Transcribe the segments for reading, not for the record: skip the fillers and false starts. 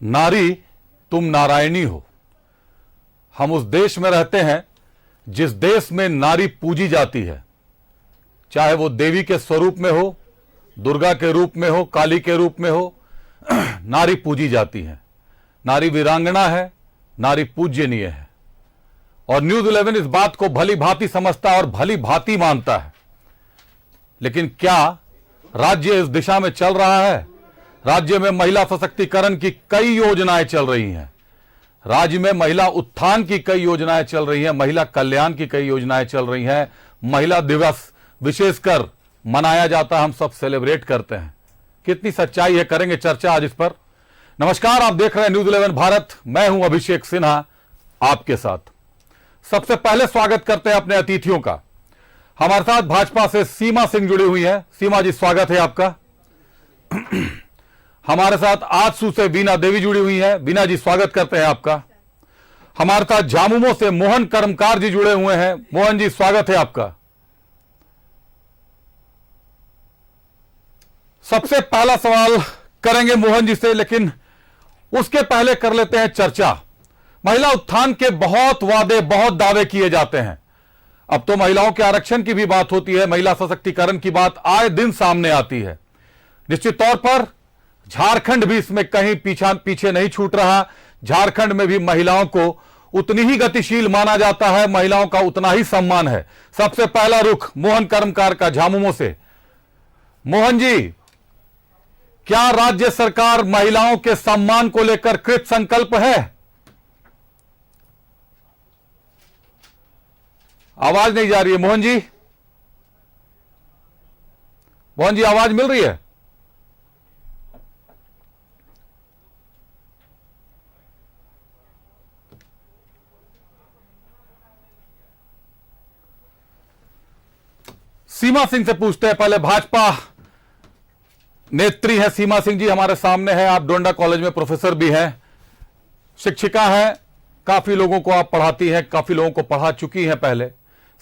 नारी तुम नारायणी हो। हम उस देश में रहते हैं जिस देश में नारी पूजी जाती है, चाहे वो देवी के स्वरूप में हो, दुर्गा के रूप में हो, काली के रूप में हो, नारी पूजी जाती है। नारी वीरांगना है, नारी पूज्यनीय है। और न्यूज 11 इस बात को भली भांति समझता और भली भांति मानता है। लेकिन क्या राज्य इस दिशा में चल रहा है? राज्य में महिला सशक्तिकरण की कई योजनाएं चल रही हैं, राज्य में महिला उत्थान की कई योजनाएं चल रही हैं, महिला कल्याण की कई योजनाएं चल रही हैं। महिला दिवस विशेषकर मनाया जाता है, हम सब सेलिब्रेट करते हैं। कितनी सच्चाई है, करेंगे चर्चा आज इस पर। नमस्कार, आप देख रहे हैं न्यूज 11 भारत। मैं हूं अभिषेक सिन्हा आपके साथ। सबसे पहले स्वागत करते हैं अपने अतिथियों का। हमारे साथ भाजपा से सीमा सिंह जुड़ी हुई हैं। सीमा जी, स्वागत है आपका। हमारे साथ आजसू से बीना देवी जुड़ी हुई है। बीना जी, स्वागत करते हैं आपका। हमारे साथ झामुमो से मोहन कर्मकार जी जुड़े हुए हैं। मोहन जी, स्वागत है आपका। सबसे पहला सवाल करेंगे मोहन जी से, लेकिन उसके पहले कर लेते हैं चर्चा। महिला उत्थान के बहुत वादे, बहुत दावे किए जाते हैं। अब तो महिलाओं के आरक्षण की भी बात होती है, महिला सशक्तिकरण की बात आए दिन सामने आती है। निश्चित तौर पर झारखंड भी इसमें कहीं पीछे नहीं छूट रहा। झारखंड में भी महिलाओं को उतनी ही गतिशील माना जाता है, महिलाओं का उतना ही सम्मान है। सबसे पहला रुख मोहन कर्मकार का झामुमो से। मोहन जी, क्या राज्य सरकार महिलाओं के सम्मान को लेकर कृत संकल्प है? आवाज नहीं जा रही है मोहन जी। मोहन जी, आवाज मिल रही है? सीमा सिंह से पूछते हैं पहले। भाजपा नेत्री है सीमा सिंह जी, हमारे सामने है। आप डोंडा कॉलेज में प्रोफेसर भी हैं, शिक्षिका हैं, काफी लोगों को आप पढ़ाती हैं, काफी लोगों को पढ़ा चुकी हैं पहले।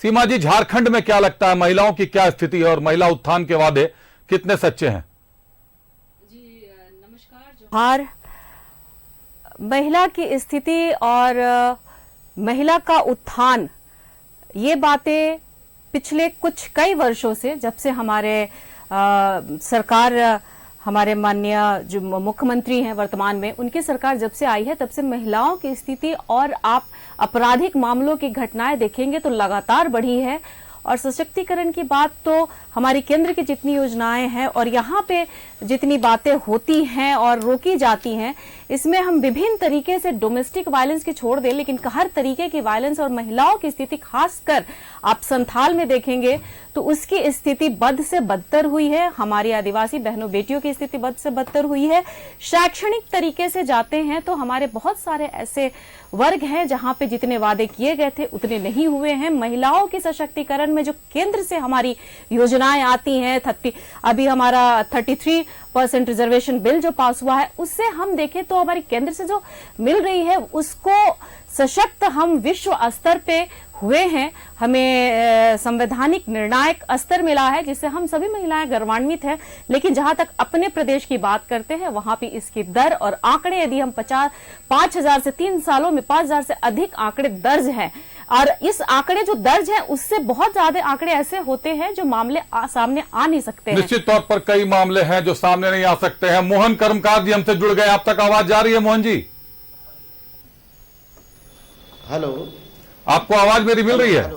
सीमा जी, झारखंड में क्या लगता है, महिलाओं की क्या स्थिति है और महिला उत्थान के वादे कितने सच्चे हैं? जी नमस्कार। जोहार। महिला की स्थिति और महिला का उत्थान, ये बातें पिछले कई वर्षों से, जब से हमारे सरकार, हमारे माननीय जो मुख्यमंत्री हैं वर्तमान में, उनकी सरकार जब से आई है तब से महिलाओं की स्थिति और आप आपराधिक मामलों की घटनाएं देखेंगे तो लगातार बढ़ी है। और सशक्तिकरण की बात तो हमारी केंद्र की जितनी योजनाएं हैं और यहाँ पे जितनी बातें होती हैं और रोकी जाती हैं, इसमें हम विभिन्न तरीके से डोमेस्टिक वायलेंस की छोड़ दें, लेकिन हर तरीके की वायलेंस और महिलाओं की स्थिति, खासकर आप संथाल में देखेंगे तो उसकी स्थिति बद से बदतर हुई है। हमारी आदिवासी बहनों बेटियों की स्थिति बद से बदतर हुई है। शैक्षणिक तरीके से जाते हैं तो हमारे बहुत सारे ऐसे वर्ग हैं जहां पे जितने वादे किए गए थे उतने नहीं हुए हैं। महिलाओं के सशक्तिकरण में जो केंद्र से हमारी योजनाएं आती हैं, अभी हमारा 33% रिजर्वेशन बिल जो पास हुआ है, उससे हम देखें तो हमारी केंद्र से जो मिल रही है उसको सशक्त हम विश्व स्तर पे हुए हैं। हमें संवैधानिक निर्णायक स्तर मिला है जिससे हम सभी महिलाएं गर्वान्वित हैं। लेकिन जहां तक अपने प्रदेश की बात करते हैं, वहां पे इसकी दर और आंकड़े, यदि हम 5,000 से 3 सालों में 5,000 से अधिक आंकड़े दर्ज हैं। और इस आंकड़े जो दर्ज हैं उससे बहुत ज्यादा आंकड़े ऐसे होते हैं जो मामले सामने आ नहीं सकते हैं। निश्चित तौर पर कई मामले हैं जो सामने नहीं आ सकते हैं। मोहन कर्मकार जी हमसे जुड़ गए, आप तक आवाज जा रही है मोहन जी? हेलो, आपको आवाज मेरी मिल रही है?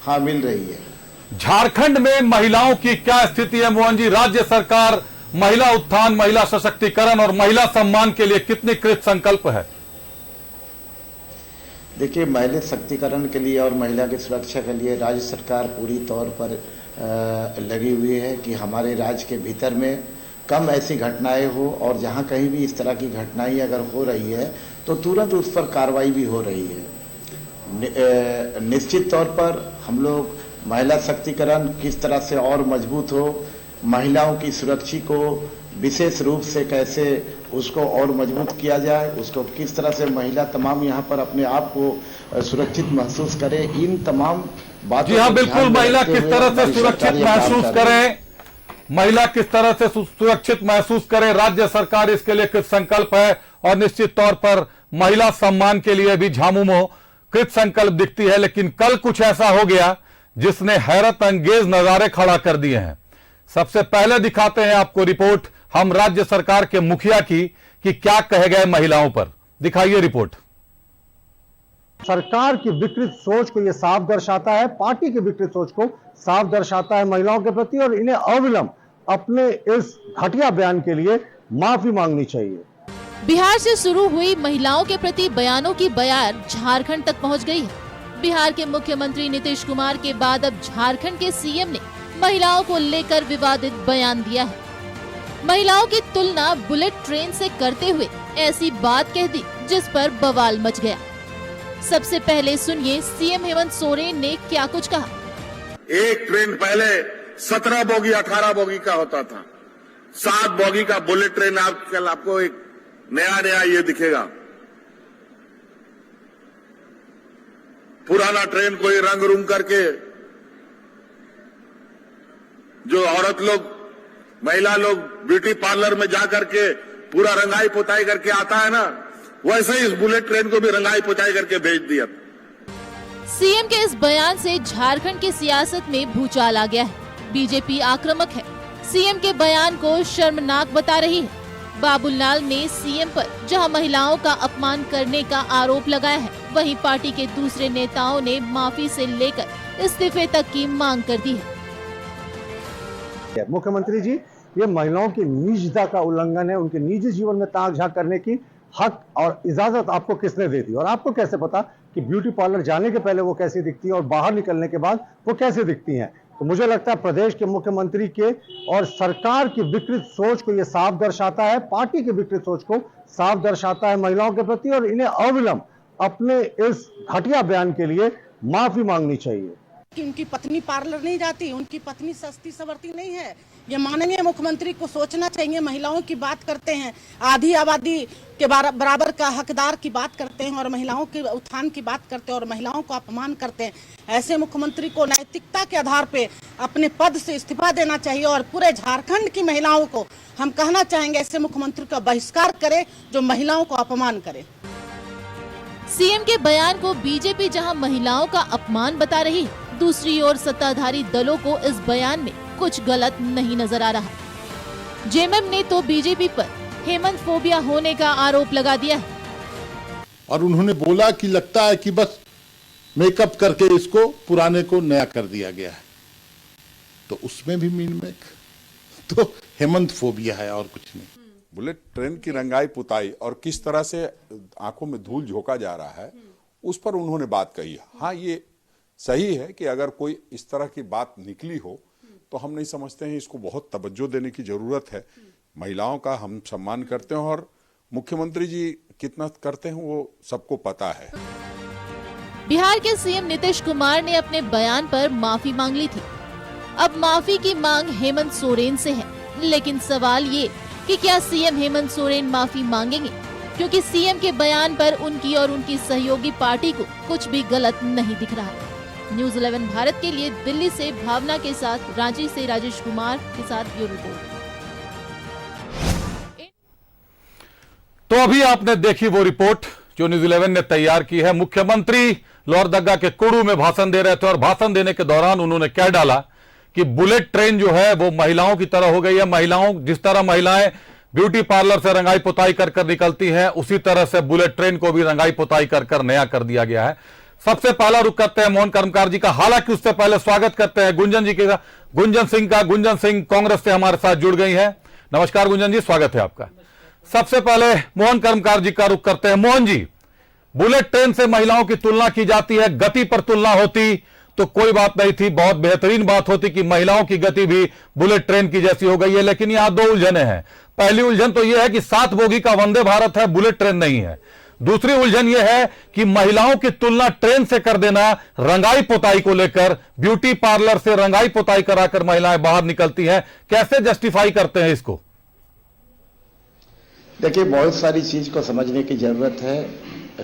हाँ, मिल रही है। झारखंड में महिलाओं की क्या स्थिति है मोहन जी? राज्य सरकार महिला उत्थान, महिला सशक्तिकरण और महिला सम्मान के लिए कितनी कृत संकल्प है? देखिए, महिला शक्तिकरण के लिए और महिला की सुरक्षा के लिए राज्य सरकार पूरी तौर पर लगी हुई है कि हमारे राज्य के भीतर में कम ऐसी घटनाएं हो, और जहां कहीं भी इस तरह की घटनाएं अगर हो रही है तो तुरंत उस पर कार्रवाई भी हो रही है। निश्चित तौर पर हम लोग महिला शक्तिकरण किस तरह से और मजबूत हो, महिलाओं की सुरक्षा को विशेष रूप से कैसे उसको और मजबूत किया जाए, उसको किस तरह से महिला तमाम यहाँ पर अपने आप को सुरक्षित महसूस करे, इन तमाम बातों। जी हाँ, बिल्कुल। महिला किस तरह से सुरक्षित महसूस करें, महिला किस तरह से सुरक्षित महसूस करे, राज्य सरकार इसके लिए कृत संकल्प है और निश्चित तौर पर महिला सम्मान के लिए भी झामुमो कृत संकल्प दिखती है। लेकिन कल कुछ ऐसा हो गया जिसने हैरत अंगेज नजारे खड़ा कर दिए हैं। सबसे पहले दिखाते हैं आपको रिपोर्ट हम राज्य सरकार के मुखिया की कि क्या कहे गए महिलाओं पर। दिखाइए रिपोर्ट। सरकार की विकृत सोच को यह साफ दर्शाता है, पार्टी की विकृत सोच को साफ दर्शाता है महिलाओं के प्रति, और इन्हें अविलंब अपने इस घटिया बयान के लिए माफी मांगनी चाहिए। बिहार से शुरू हुई महिलाओं के प्रति बयानों की बयार झारखंड तक पहुंच गई है। बिहार के मुख्यमंत्री नीतीश कुमार के बाद अब झारखंड के सीएम ने महिलाओं को लेकर विवादित बयान दिया है। महिलाओं की तुलना बुलेट ट्रेन से करते हुए ऐसी बात कह दी जिस पर बवाल मच गया। सबसे पहले सुनिए सीएम हेमंत सोरेन ने क्या कुछ कहा। एक ट्रेन पहले 17 बोगी 18 बोगी का होता था, 7 बोगी का बुलेट ट्रेन आजकल आपको एक नया ये दिखेगा। पुराना ट्रेन कोई रंग रूंग करके जो औरत लोग महिला लोग ब्यूटी पार्लर में जा करके पूरा रंगाई पुताई करके आता है ना, वैसे ही इस बुलेट ट्रेन को भी रंगाई पुताई करके भेज दिया। सीएम के इस बयान से झारखंड की सियासत में भूचाल आ गया है। बीजेपी आक्रामक है, सीएम के बयान को शर्मनाक बता रही है। बाबूलाल ने सीएम पर जहां महिलाओं का अपमान करने का आरोप लगाया है, वहीं पार्टी के दूसरे नेताओं ने माफी से लेकर इस्तीफे तक की मांग कर दी है। मुख्यमंत्री जी, ये महिलाओं की निजता का उल्लंघन है। उनके निजी जीवन में ताक झांक करने की हक और इजाजत आपको किसने दे दी, और आपको कैसे पता कि ब्यूटी पार्लर जाने के पहले वो कैसी दिखती है और बाहर निकलने के बाद वो कैसे दिखती हैं? तो मुझे लगता है प्रदेश के मुख्यमंत्री के और सरकार की विकृत सोच को यह साफ दर्शाता है, पार्टी की विकृत सोच को साफ दर्शाता है महिलाओं के प्रति, और इन्हें अविलंब अपने इस घटिया बयान के लिए माफी मांगनी चाहिए। कि उनकी पत्नी पार्लर नहीं जाती, उनकी पत्नी सस्ती सवरती नहीं है। ये माननीय मुख्यमंत्री को सोचना चाहिए। महिलाओं की बात करते हैं, आधी आबादी के बराबर का हकदार की बात करते हैं और महिलाओं के उत्थान की बात करते हैं और महिलाओं को अपमान करते हैं। ऐसे मुख्यमंत्री को नैतिकता के आधार पे अपने पद से इस्तीफा देना चाहिए और पूरे झारखंड की महिलाओं को हम कहना चाहेंगे ऐसे मुख्यमंत्री का बहिष्कार करे जो महिलाओं को अपमान करे। सीएम के बयान को बीजेपी जहां महिलाओं का अपमान बता रही है, दूसरी ओर सत्ताधारी दलों को इस बयान में कुछ गलत नहीं नजर आ रहा। जेएमएम ने तो बीजेपी पर हेमंत फोबिया होने का आरोप लगा दिया है और उन्होंने बोला कि लगता है कि बस मेकअप करके इसको पुराने को नया कर दिया गया है, तो उसमें भी मीन मेक, तो हेमंत फोबिया है और कुछ नहीं। बुलेट ट्रेन की रंगाई पुताई और किस तरह से आंखों में धूल झोंका जा रहा है उस पर उन्होंने बात कही। हाँ, ये सही है कि अगर कोई इस तरह की बात निकली हो तो हम नहीं समझते हैं इसको बहुत तवज्जो देने की जरूरत है। महिलाओं का हम सम्मान करते हैं और मुख्यमंत्री जी कितना करते हैं वो सबको पता है। बिहार के सीएम नीतीश कुमार ने अपने बयान पर माफी मांग ली थी। अब माफी की मांग हेमंत सोरेन से है, लेकिन सवाल ये कि क्या सीएम हेमंत सोरेन माफी मांगेंगे, क्योंकि सीएम के बयान पर उनकी और उनकी सहयोगी पार्टी को कुछ भी गलत नहीं दिख रहा। न्यूज़ 11 भारत के लिए दिल्ली से भावना के साथ, रांची से राजेश कुमार के साथ ब्यूरो रिपोर्ट। तो अभी आपने देखी वो रिपोर्ट जो न्यूज़ 11 ने तैयार की है। मुख्यमंत्री लोहरदगा के कुड़ू में भाषण दे रहे थे और भाषण देने के दौरान उन्होंने कह डाला कि बुलेट ट्रेन जो है वो महिलाओं की तरह हो गई है। महिलाओं, जिस तरह महिलाएं ब्यूटी पार्लर से रंगाई पुताई कर कर निकलती हैं, उसी तरह से बुलेट ट्रेन को भी रंगाई पुताई कर कर नया कर दिया गया है। सबसे पहला रुख करते हैं मोहन कर्मकार जी का, हालांकि उससे पहले स्वागत करते हैं गुंजन जी का, गुंजन सिंह का। गुंजन सिंह कांग्रेस से हमारे साथ जुड़ गई हैं। नमस्कार गुंजन जी, स्वागत है आपका। सबसे पहले मोहन कर्मकार जी का रुख करते हैं। मोहन जी, बुलेट ट्रेन से महिलाओं की तुलना की जाती है, गति पर तुलना होती तो कोई बात नहीं थी, बहुत बेहतरीन बात होती कि महिलाओं की गति भी बुलेट ट्रेन की जैसी हो गई है। लेकिन यहां दो उलझने हैं। पहली उलझन तो यह है कि 7 बोगी का वंदे भारत है, बुलेट ट्रेन नहीं है। दूसरी उलझन यह है कि महिलाओं की तुलना ट्रेन से कर देना रंगाई पुताई को लेकर। ब्यूटी पार्लर से रंगाई पुताई कराकर महिलाएं बाहर निकलती हैं, कैसे जस्टिफाई करते हैं इसको? देखिए, बहुत सारी चीज को समझने की जरूरत है।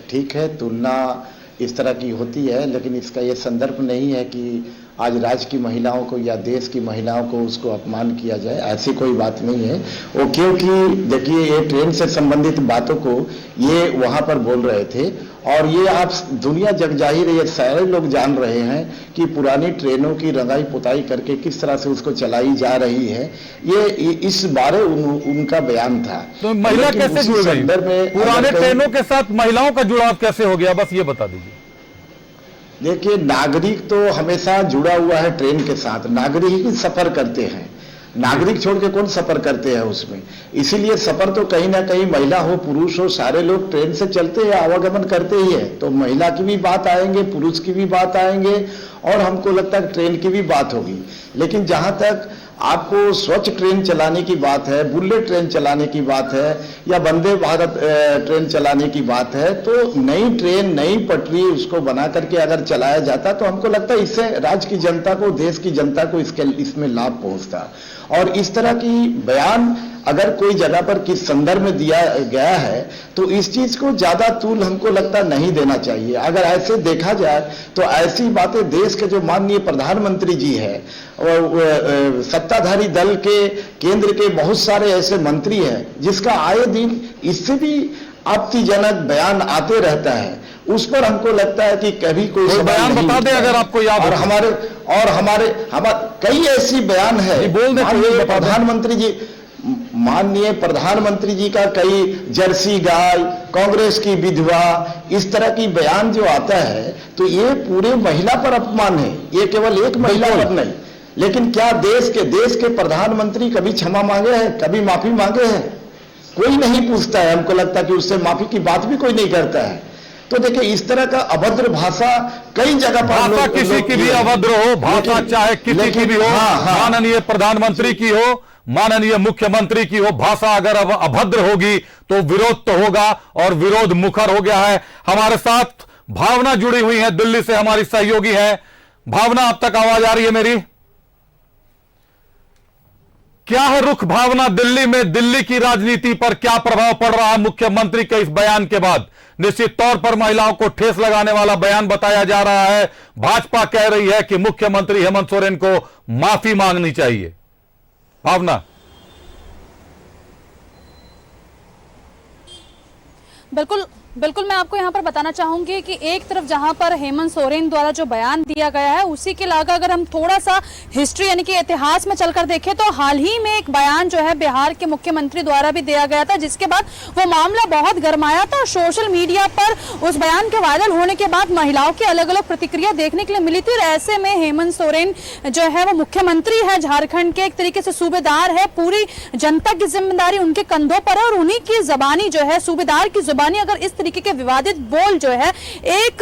ठीक है, तुलना इस तरह की होती है, लेकिन इसका ये संदर्भ नहीं है कि आज राज्य की महिलाओं को या देश की महिलाओं को उसको अपमान किया जाए, ऐसी कोई बात नहीं है। वो क्योंकि देखिए ये ट्रेन से संबंधित बातों को ये वहां पर बोल रहे थे और ये आप दुनिया जग जाहिर है, ये सारे लोग जान रहे हैं कि पुरानी ट्रेनों की रंगाई पुताई करके किस तरह से उसको चलाई जा रही है। ये इस बारे उनका बयान था। तो महिला कैसे जुड़ गई? पुराने ट्रेनों के साथ महिलाओं का जुड़ाव कैसे हो गया, बस ये बता दीजिए। देखिए नागरिक तो हमेशा जुड़ा हुआ है ट्रेन के साथ, नागरिक ही सफर करते हैं, नागरिक छोड़ के कौन सफर करते हैं उसमें। इसीलिए सफर तो कहीं ना कहीं महिला हो पुरुष हो सारे लोग ट्रेन से चलते हैं, आवागमन करते ही है। तो महिला की भी बात आएंगे, पुरुष की भी बात आएंगे और हमको लगता है ट्रेन की भी बात होगी। लेकिन जहां तक आपको स्वच्छ ट्रेन चलाने की बात है, बुलेट ट्रेन चलाने की बात है या वंदे भारत ट्रेन चलाने की बात है, तो नई ट्रेन नई पटरी उसको बना करके अगर चलाया जाता तो हमको लगता है इससे राज्य की जनता को, देश की जनता को इसमें लाभ पहुंचता। और इस तरह की बयान अगर कोई जगह पर किस संदर्भ में दिया गया है तो इस चीज को ज्यादा तूल हमको लगता नहीं देना चाहिए। अगर ऐसे देखा जाए तो ऐसी बातें देश के जो माननीय प्रधानमंत्री जी है और सत्ताधारी दल के केंद्र के बहुत सारे ऐसे मंत्री हैं जिसका आए दिन इससे भी आपत्तिजनक बयान आते रहता है, उस पर हमको लगता है कि कभी कोई बयान बता दें अगर आपको याद और हमारे कई ऐसी बयान है। माननीय प्रधानमंत्री जी का कई जर्सी गाय, कांग्रेस की विधवा, इस तरह की बयान जो आता है तो ये पूरे महिला पर अपमान है, ये केवल एक महिला पर नहीं। लेकिन क्या देश के प्रधानमंत्री कभी क्षमा मांगे हैं, कभी माफी मांगे हैं? कोई नहीं पूछता है। हमको लगता है कि उससे माफी की बात भी कोई नहीं करता है। तो देखिए इस तरह का अभद्र भाषा कई जगह पर भाषा किसी की भी अभद्र हो, भाषा चाहे किसी की भी हो, माननीय प्रधानमंत्री की हो, माननीय मुख्यमंत्री की हो, भाषा अगर अभद्र होगी तो विरोध तो होगा और विरोध मुखर हो गया है। हमारे साथ भावना जुड़ी हुई है, दिल्ली से हमारी सहयोगी है। भावना, अब तक आवाज आ रही है मेरी? क्या है रुख भावना दिल्ली में? दिल्ली की राजनीति पर क्या प्रभाव पड़ रहा है मुख्यमंत्री के इस बयान के बाद? निश्चित तौर पर महिलाओं को ठेस लगाने वाला बयान बताया जा रहा है। भाजपा कह रही है कि मुख्यमंत्री हेमंत सोरेन को माफी मांगनी चाहिए। भावना, बिल्कुल मैं आपको यहाँ पर बताना चाहूंगी कि एक तरफ जहाँ पर हेमंत सोरेन द्वारा जो बयान दिया गया है उसी के अलावा अगर हम थोड़ा सा हिस्ट्री यानी कि इतिहास में चलकर देखें तो हाल ही में एक बयान जो है बिहार के मुख्यमंत्री द्वारा भी दिया गया था, जिसके बाद वो मामला बहुत गरमाया था और सोशल मीडिया पर उस बयान के वायरल होने के बाद महिलाओं की अलग अलग प्रतिक्रिया देखने के लिए मिली थी। और ऐसे में हेमंत सोरेन जो है वो मुख्यमंत्री है झारखंड के, एक तरीके से सूबेदार है, पूरी जनता की जिम्मेदारी उनके कंधों पर है और उन्हीं की जबानी जो है, सूबेदार की जुबानी अगर इस तरीके के विवादित बोल जो है एक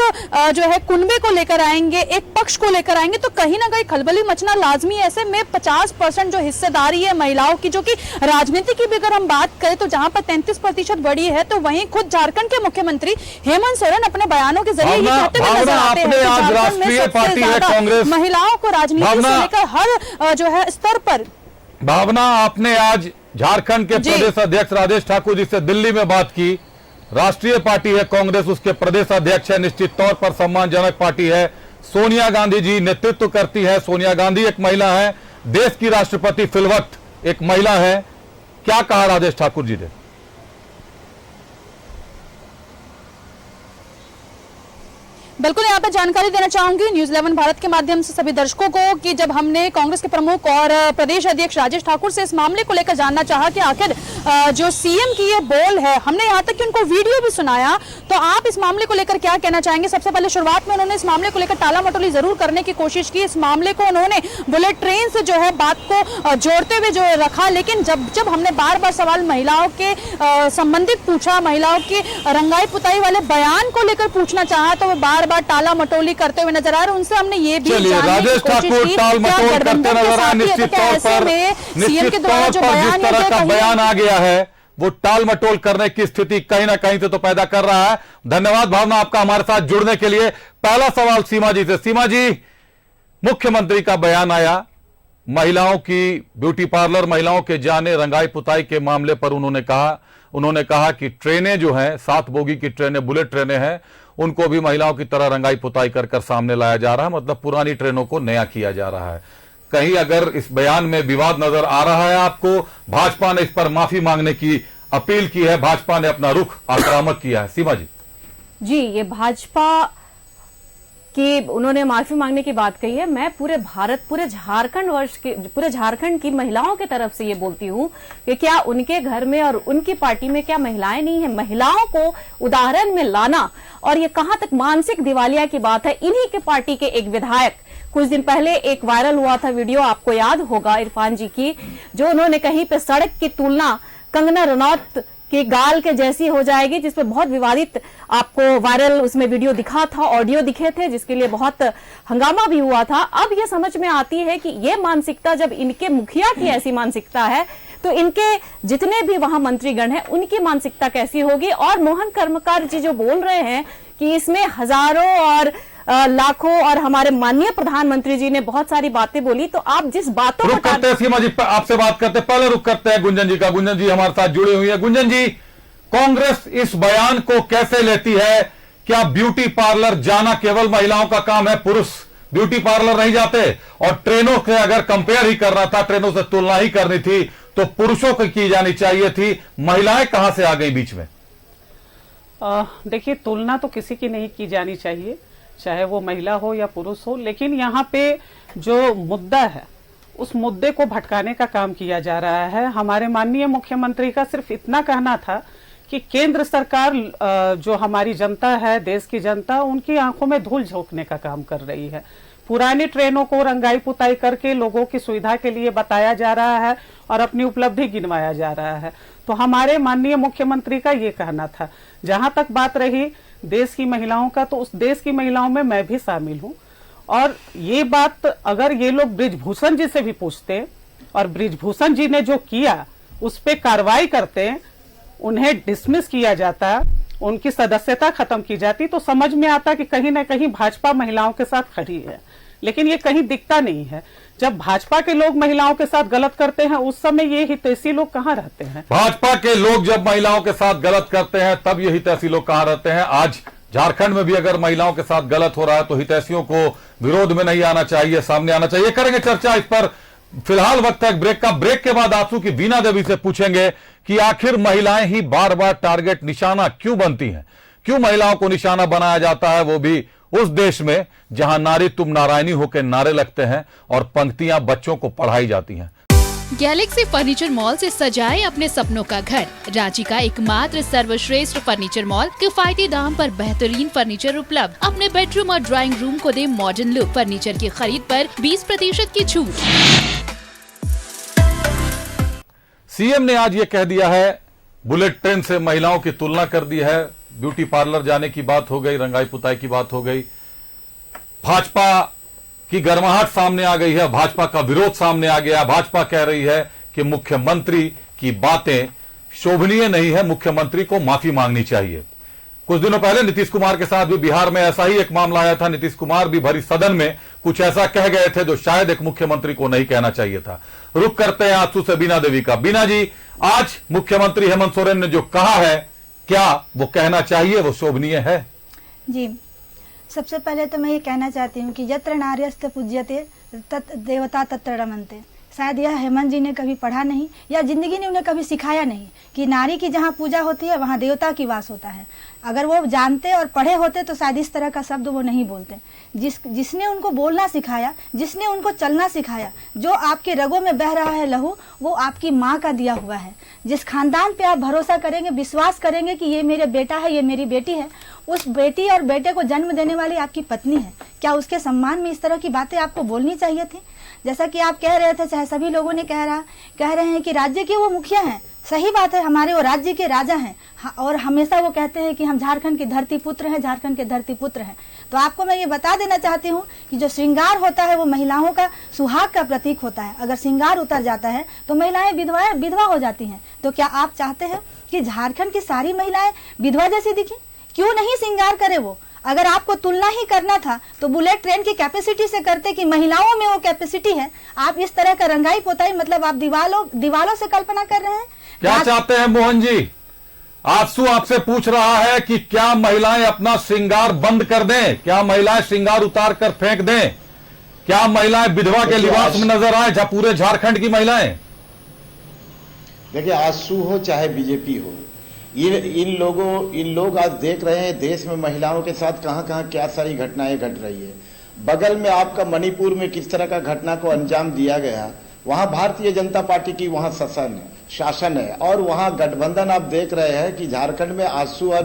जो है कुनबे को लेकर आएंगे, एक पक्ष को लेकर आएंगे तो कहीं ना कहीं खलबली मचना लाजमी है। ऐसे में 50% जो हिस्सेदारी है महिलाओं की, जो कि राजनीति की भी अगर हम बात करें तो जहां पर 33% बढ़ी है, तो वहीं खुद झारखंड के मुख्यमंत्री हेमंत सोरेन अपने बयानों के जरिए ये कहते हुए नजर आते हैं कि झारखंड में सबसे ज्यादा महिलाओं को राजनीति से लेकर हर जो है स्तर पर। भावना, आपने आज झारखंड के प्रदेश अध्यक्ष राजेश ठाकुर जी से दिल्ली में बात की। राष्ट्रीय पार्टी है कांग्रेस, उसके प्रदेश अध्यक्ष है, निश्चित तौर पर सम्मानजनक पार्टी है। सोनिया गांधी जी नेतृत्व करती है। सोनिया गांधी एक महिला है, देश की राष्ट्रपति फिलवट एक महिला है। क्या कहा राजेश ठाकुर जी ने? बिल्कुल यहाँ पर जानकारी देना चाहूंगी न्यूज़ 11 भारत के माध्यम से सभी दर्शकों को कि जब हमने कांग्रेस के प्रमुख और प्रदेश अध्यक्ष राजेश ठाकुर से इस मामले को लेकर जानना चाहा कि आखिर जो सीएम की ये बोल है, हमने यहाँ तक कि उनको वीडियो भी सुनाया, तो आप इस मामले को लेकर क्या कहना चाहेंगे? सबसे पहले शुरुआत में उन्होंने इस मामले को लेकर टाला मटोली जरूर करने की कोशिश की। इस मामले को उन्होंने बुलेट ट्रेन से जो है बात को जोड़ते हुए जो रखा, लेकिन जब हमने बार बार सवाल महिलाओं के संबंधित पूछा, महिलाओं की रंगाई पुताई वाले बयान को लेकर पूछना चाहा, तो वो बार टाला मटोली करते हुए नजर आ रहे। उनसे हमने ये भी जानने की कोशिश की क्या गठबंधन के साथ ही है, तो ऐसे में सीएम के द्वारा जो बयान का बयान आ गया है वो टाल मटोल करने की स्थिति कहीं ना कहीं से तो पैदा कर रहा है। धन्यवाद भावना आपका हमारे साथ जुड़ने के लिए। पहला सवाल सीमा जी से। सीमा जी, मुख्यमंत्री का बयान आया, महिलाओं की ब्यूटी पार्लर, महिलाओं के जाने रंगाई पुताई के मामले पर उन्होंने कहा कि ट्रेनें जो हैं, 7 बोगी की ट्रेनें, बुलेट ट्रेनें हैं, उनको भी महिलाओं की तरह रंगाई पुताई कर कर सामने लाया जा रहा है। मतलब पुरानी ट्रेनों को नया किया जा रहा है। कहीं अगर इस बयान में विवाद नजर आ रहा है आपको? भाजपा ने इस पर माफी मांगने की अपील की है, भाजपा ने अपना रुख आक्रामक किया है। सीमा जी, ये भाजपा कि उन्होंने माफी मांगने की बात कही है। मैं पूरे भारत, पूरे झारखंड की महिलाओं की तरफ से ये बोलती हूँ कि क्या उनके घर में और उनकी पार्टी में क्या महिलाएं नहीं है? महिलाओं को उदाहरण में लाना, और ये कहां तक मानसिक दिवालिया की बात है। इन्हीं के पार्टी के एक विधायक, कुछ दिन पहले एक वायरल हुआ था वीडियो, आपको याद होगा, इरफान जी की, जो उन्होंने कहीं पे सड़क की तुलना कंगना रनौत के गाल के जैसी हो जाएगी, जिसपे बहुत विवादित आपको वायरल उसमें वीडियो दिखा था, ऑडियो दिखे थे, जिसके लिए बहुत हंगामा भी हुआ था। अब ये समझ में आती है कि ये मानसिकता, जब इनके मुखिया की ऐसी मानसिकता है, तो इनके जितने भी वहां मंत्रीगण हैं उनकी मानसिकता कैसी होगी। और मोहन कर्मकार जी जो बोल रहे हैं कि इसमें हजारों और लाखों, और हमारे माननीय प्रधानमंत्री जी ने बहुत सारी बातें बोली, तो आप जिस बातों रुक करते हैं सीमा जी, आपसे बात करते हैं, पहले रुक करते हैं गुंजन जी का। गुंजन जी हमारे साथ जुड़ी हुई है। गुंजन जी, कांग्रेस इस बयान को कैसे लेती है? क्या ब्यूटी पार्लर जाना केवल महिलाओं का काम है, पुरुष ब्यूटी पार्लर नहीं जाते? और ट्रेनों से अगर कंपेयर ही करना था, ट्रेनों से तुलना ही करनी थी, तो पुरुषों की जानी चाहिए थी, महिलाएं कहां से आ गई बीच में? देखिए, तुलना तो किसी की नहीं की जानी चाहिए, चाहे वो महिला हो या पुरुष हो, लेकिन यहाँ पे जो मुद्दा है उस मुद्दे को भटकाने का काम किया जा रहा है। हमारे माननीय मुख्यमंत्री का सिर्फ इतना कहना था कि केंद्र सरकार जो हमारी जनता है, देश की जनता, उनकी आंखों में धूल झोंकने का काम कर रही है। पुरानी ट्रेनों को रंगाई पुताई करके लोगों की सुविधा के लिए बताया जा रहा है और अपनी उपलब्धि गिनवाया जा रहा है। तो हमारे माननीय मुख्यमंत्री का ये कहना था। जहां तक बात रही देश की महिलाओं का, तो उस देश की महिलाओं में मैं भी शामिल हूं। और ये बात अगर ये लोग बृजभूषण जी से भी पूछते और बृजभूषण जी ने जो किया उस पर कार्रवाई करते, उन्हें डिसमिस किया जाता, उनकी सदस्यता खत्म की जाती, तो समझ में आता कि कहीं ना कहीं भाजपा महिलाओं के साथ खड़ी है। लेकिन ये कहीं दिखता नहीं है। जब भाजपा के लोग महिलाओं के साथ गलत करते हैं, उस समय ये हितैषी लोग कहाँ रहते हैं? भाजपा के लोग जब महिलाओं के साथ गलत करते हैं, तब ये हितैषी लोग कहाँ रहते हैं? आज झारखंड में भी अगर महिलाओं के साथ गलत हो रहा है, तो हितैषियों को विरोध में नहीं आना चाहिए, सामने आना चाहिए। करेंगे चर्चा इस पर। फिलहाल वक्त है ब्रेक का। ब्रेक के बाद आंसू की वीणा देवी से पूछेंगे कि आखिर महिलाएं ही बार बार टारगेट, निशाना क्यों बनती हैं? क्यों महिलाओं को निशाना बनाया जाता है, वो भी उस देश में जहां नारी तुम नारायणी होकर नारे लगते हैं और पंक्तियां बच्चों को पढ़ाई जाती हैं। गैलेक्सी फर्नीचर मॉल से सजाएं अपने सपनों का घर। रांची का एकमात्र सर्वश्रेष्ठ फर्नीचर मॉल, किफायती दाम पर बेहतरीन फर्नीचर उपलब्ध। अपने बेडरूम और ड्राइंग रूम को दे मॉडर्न लुक। फर्नीचर की खरीद पर 20% की छूट। सीएम ने आज ये कह दिया है, बुलेट ट्रेन से महिलाओं की तुलना कर दी है, ब्यूटी पार्लर जाने की बात हो गई, रंगाई पुताई की बात हो गई, भाजपा की गर्माहट सामने आ गई है, भाजपा का विरोध सामने आ गया। भाजपा कह रही है कि मुख्यमंत्री की बातें शोभनीय नहीं है, मुख्यमंत्री को माफी मांगनी चाहिए। कुछ दिनों पहले नीतीश कुमार के साथ भी बिहार में ऐसा ही एक मामला आया था। नीतीश कुमार भी भरी सदन में कुछ ऐसा कह गए थे जो शायद एक मुख्यमंत्री को नहीं कहना चाहिए था। रुक करते हैं आंसू से बीना देवी का। बीना जी, आज मुख्यमंत्री हेमंत सोरेन ने जो कहा है, क्या वो कहना चाहिए, वो शोभनीय है? जी, सबसे पहले तो मैं ये कहना चाहती हूँ कि यत्र नार्यस्ते पूज्यते तत् देवता तत्र रमन्ते। शायद यह हेमंत जी ने कभी पढ़ा नहीं, या जिंदगी ने उन्हें कभी सिखाया नहीं कि नारी की जहाँ पूजा होती है वहाँ देवता की वास होता है। अगर वो जानते और पढ़े होते तो शायद इस तरह का शब्द वो नहीं बोलते। जिसने उनको बोलना सिखाया, जिसने उनको चलना सिखाया, जो आपके रगों में बह रहा है लहू, वो आपकी माँ का दिया हुआ है। जिस खानदान पे आप भरोसा करेंगे, विश्वास करेंगे कि ये मेरे बेटा है, ये मेरी बेटी है, उस बेटी और बेटे को जन्म देने वाली आपकी पत्नी है। क्या उसके सम्मान में इस तरह की बातें आपको बोलनी चाहिए थी? जैसा कि आप कह रहे थे, चाहे सभी लोगों ने कह रहे हैं कि राज्य के वो मुखिया हैं। सही बात है, हमारे वो राज्य के राजा हैं, और हमेशा वो कहते हैं कि हम झारखंड के धरती पुत्र हैं, झारखंड के धरती पुत्र हैं। तो आपको मैं ये बता देना चाहती हूँ कि जो श्रृंगार होता है वो महिलाओं का सुहाग का प्रतीक होता है। अगर श्रृंगार उतर जाता है तो महिलाएं विधवा हो जाती हैं। तो क्या आप चाहते हैं कि झारखंड की सारी महिलाएं विधवा जैसी दिखें? क्यों नहीं श्रृंगार करे वो? अगर आपको तुलना ही करना था तो बुलेट ट्रेन की कैपेसिटी से करते कि महिलाओं में वो कैपेसिटी है। आप इस तरह का रंगाई पोताई, मतलब आप दीवालों से कल्पना कर रहे हैं। क्या चाहते हैं मोहन जी? आजसू आपसे पूछ रहा है कि क्या महिलाएं अपना श्रृंगार बंद कर दें, क्या महिलाएं श्रृंगार उतार कर फेंक दें, क्या महिलाएं विधवा के लिबास में नजर आए पूरे झारखंड की महिलाएं? देखिए, आजसू हो चाहे बीजेपी हो, इन लोग आज देख रहे हैं देश में महिलाओं के साथ कहां क्या सारी घटनाएं घट रही है। बगल में आपका मणिपुर में किस तरह का घटना को अंजाम दिया गया, वहां भारतीय जनता पार्टी की वहां शासन है और वहां गठबंधन आप देख रहे हैं कि झारखंड में आजसू और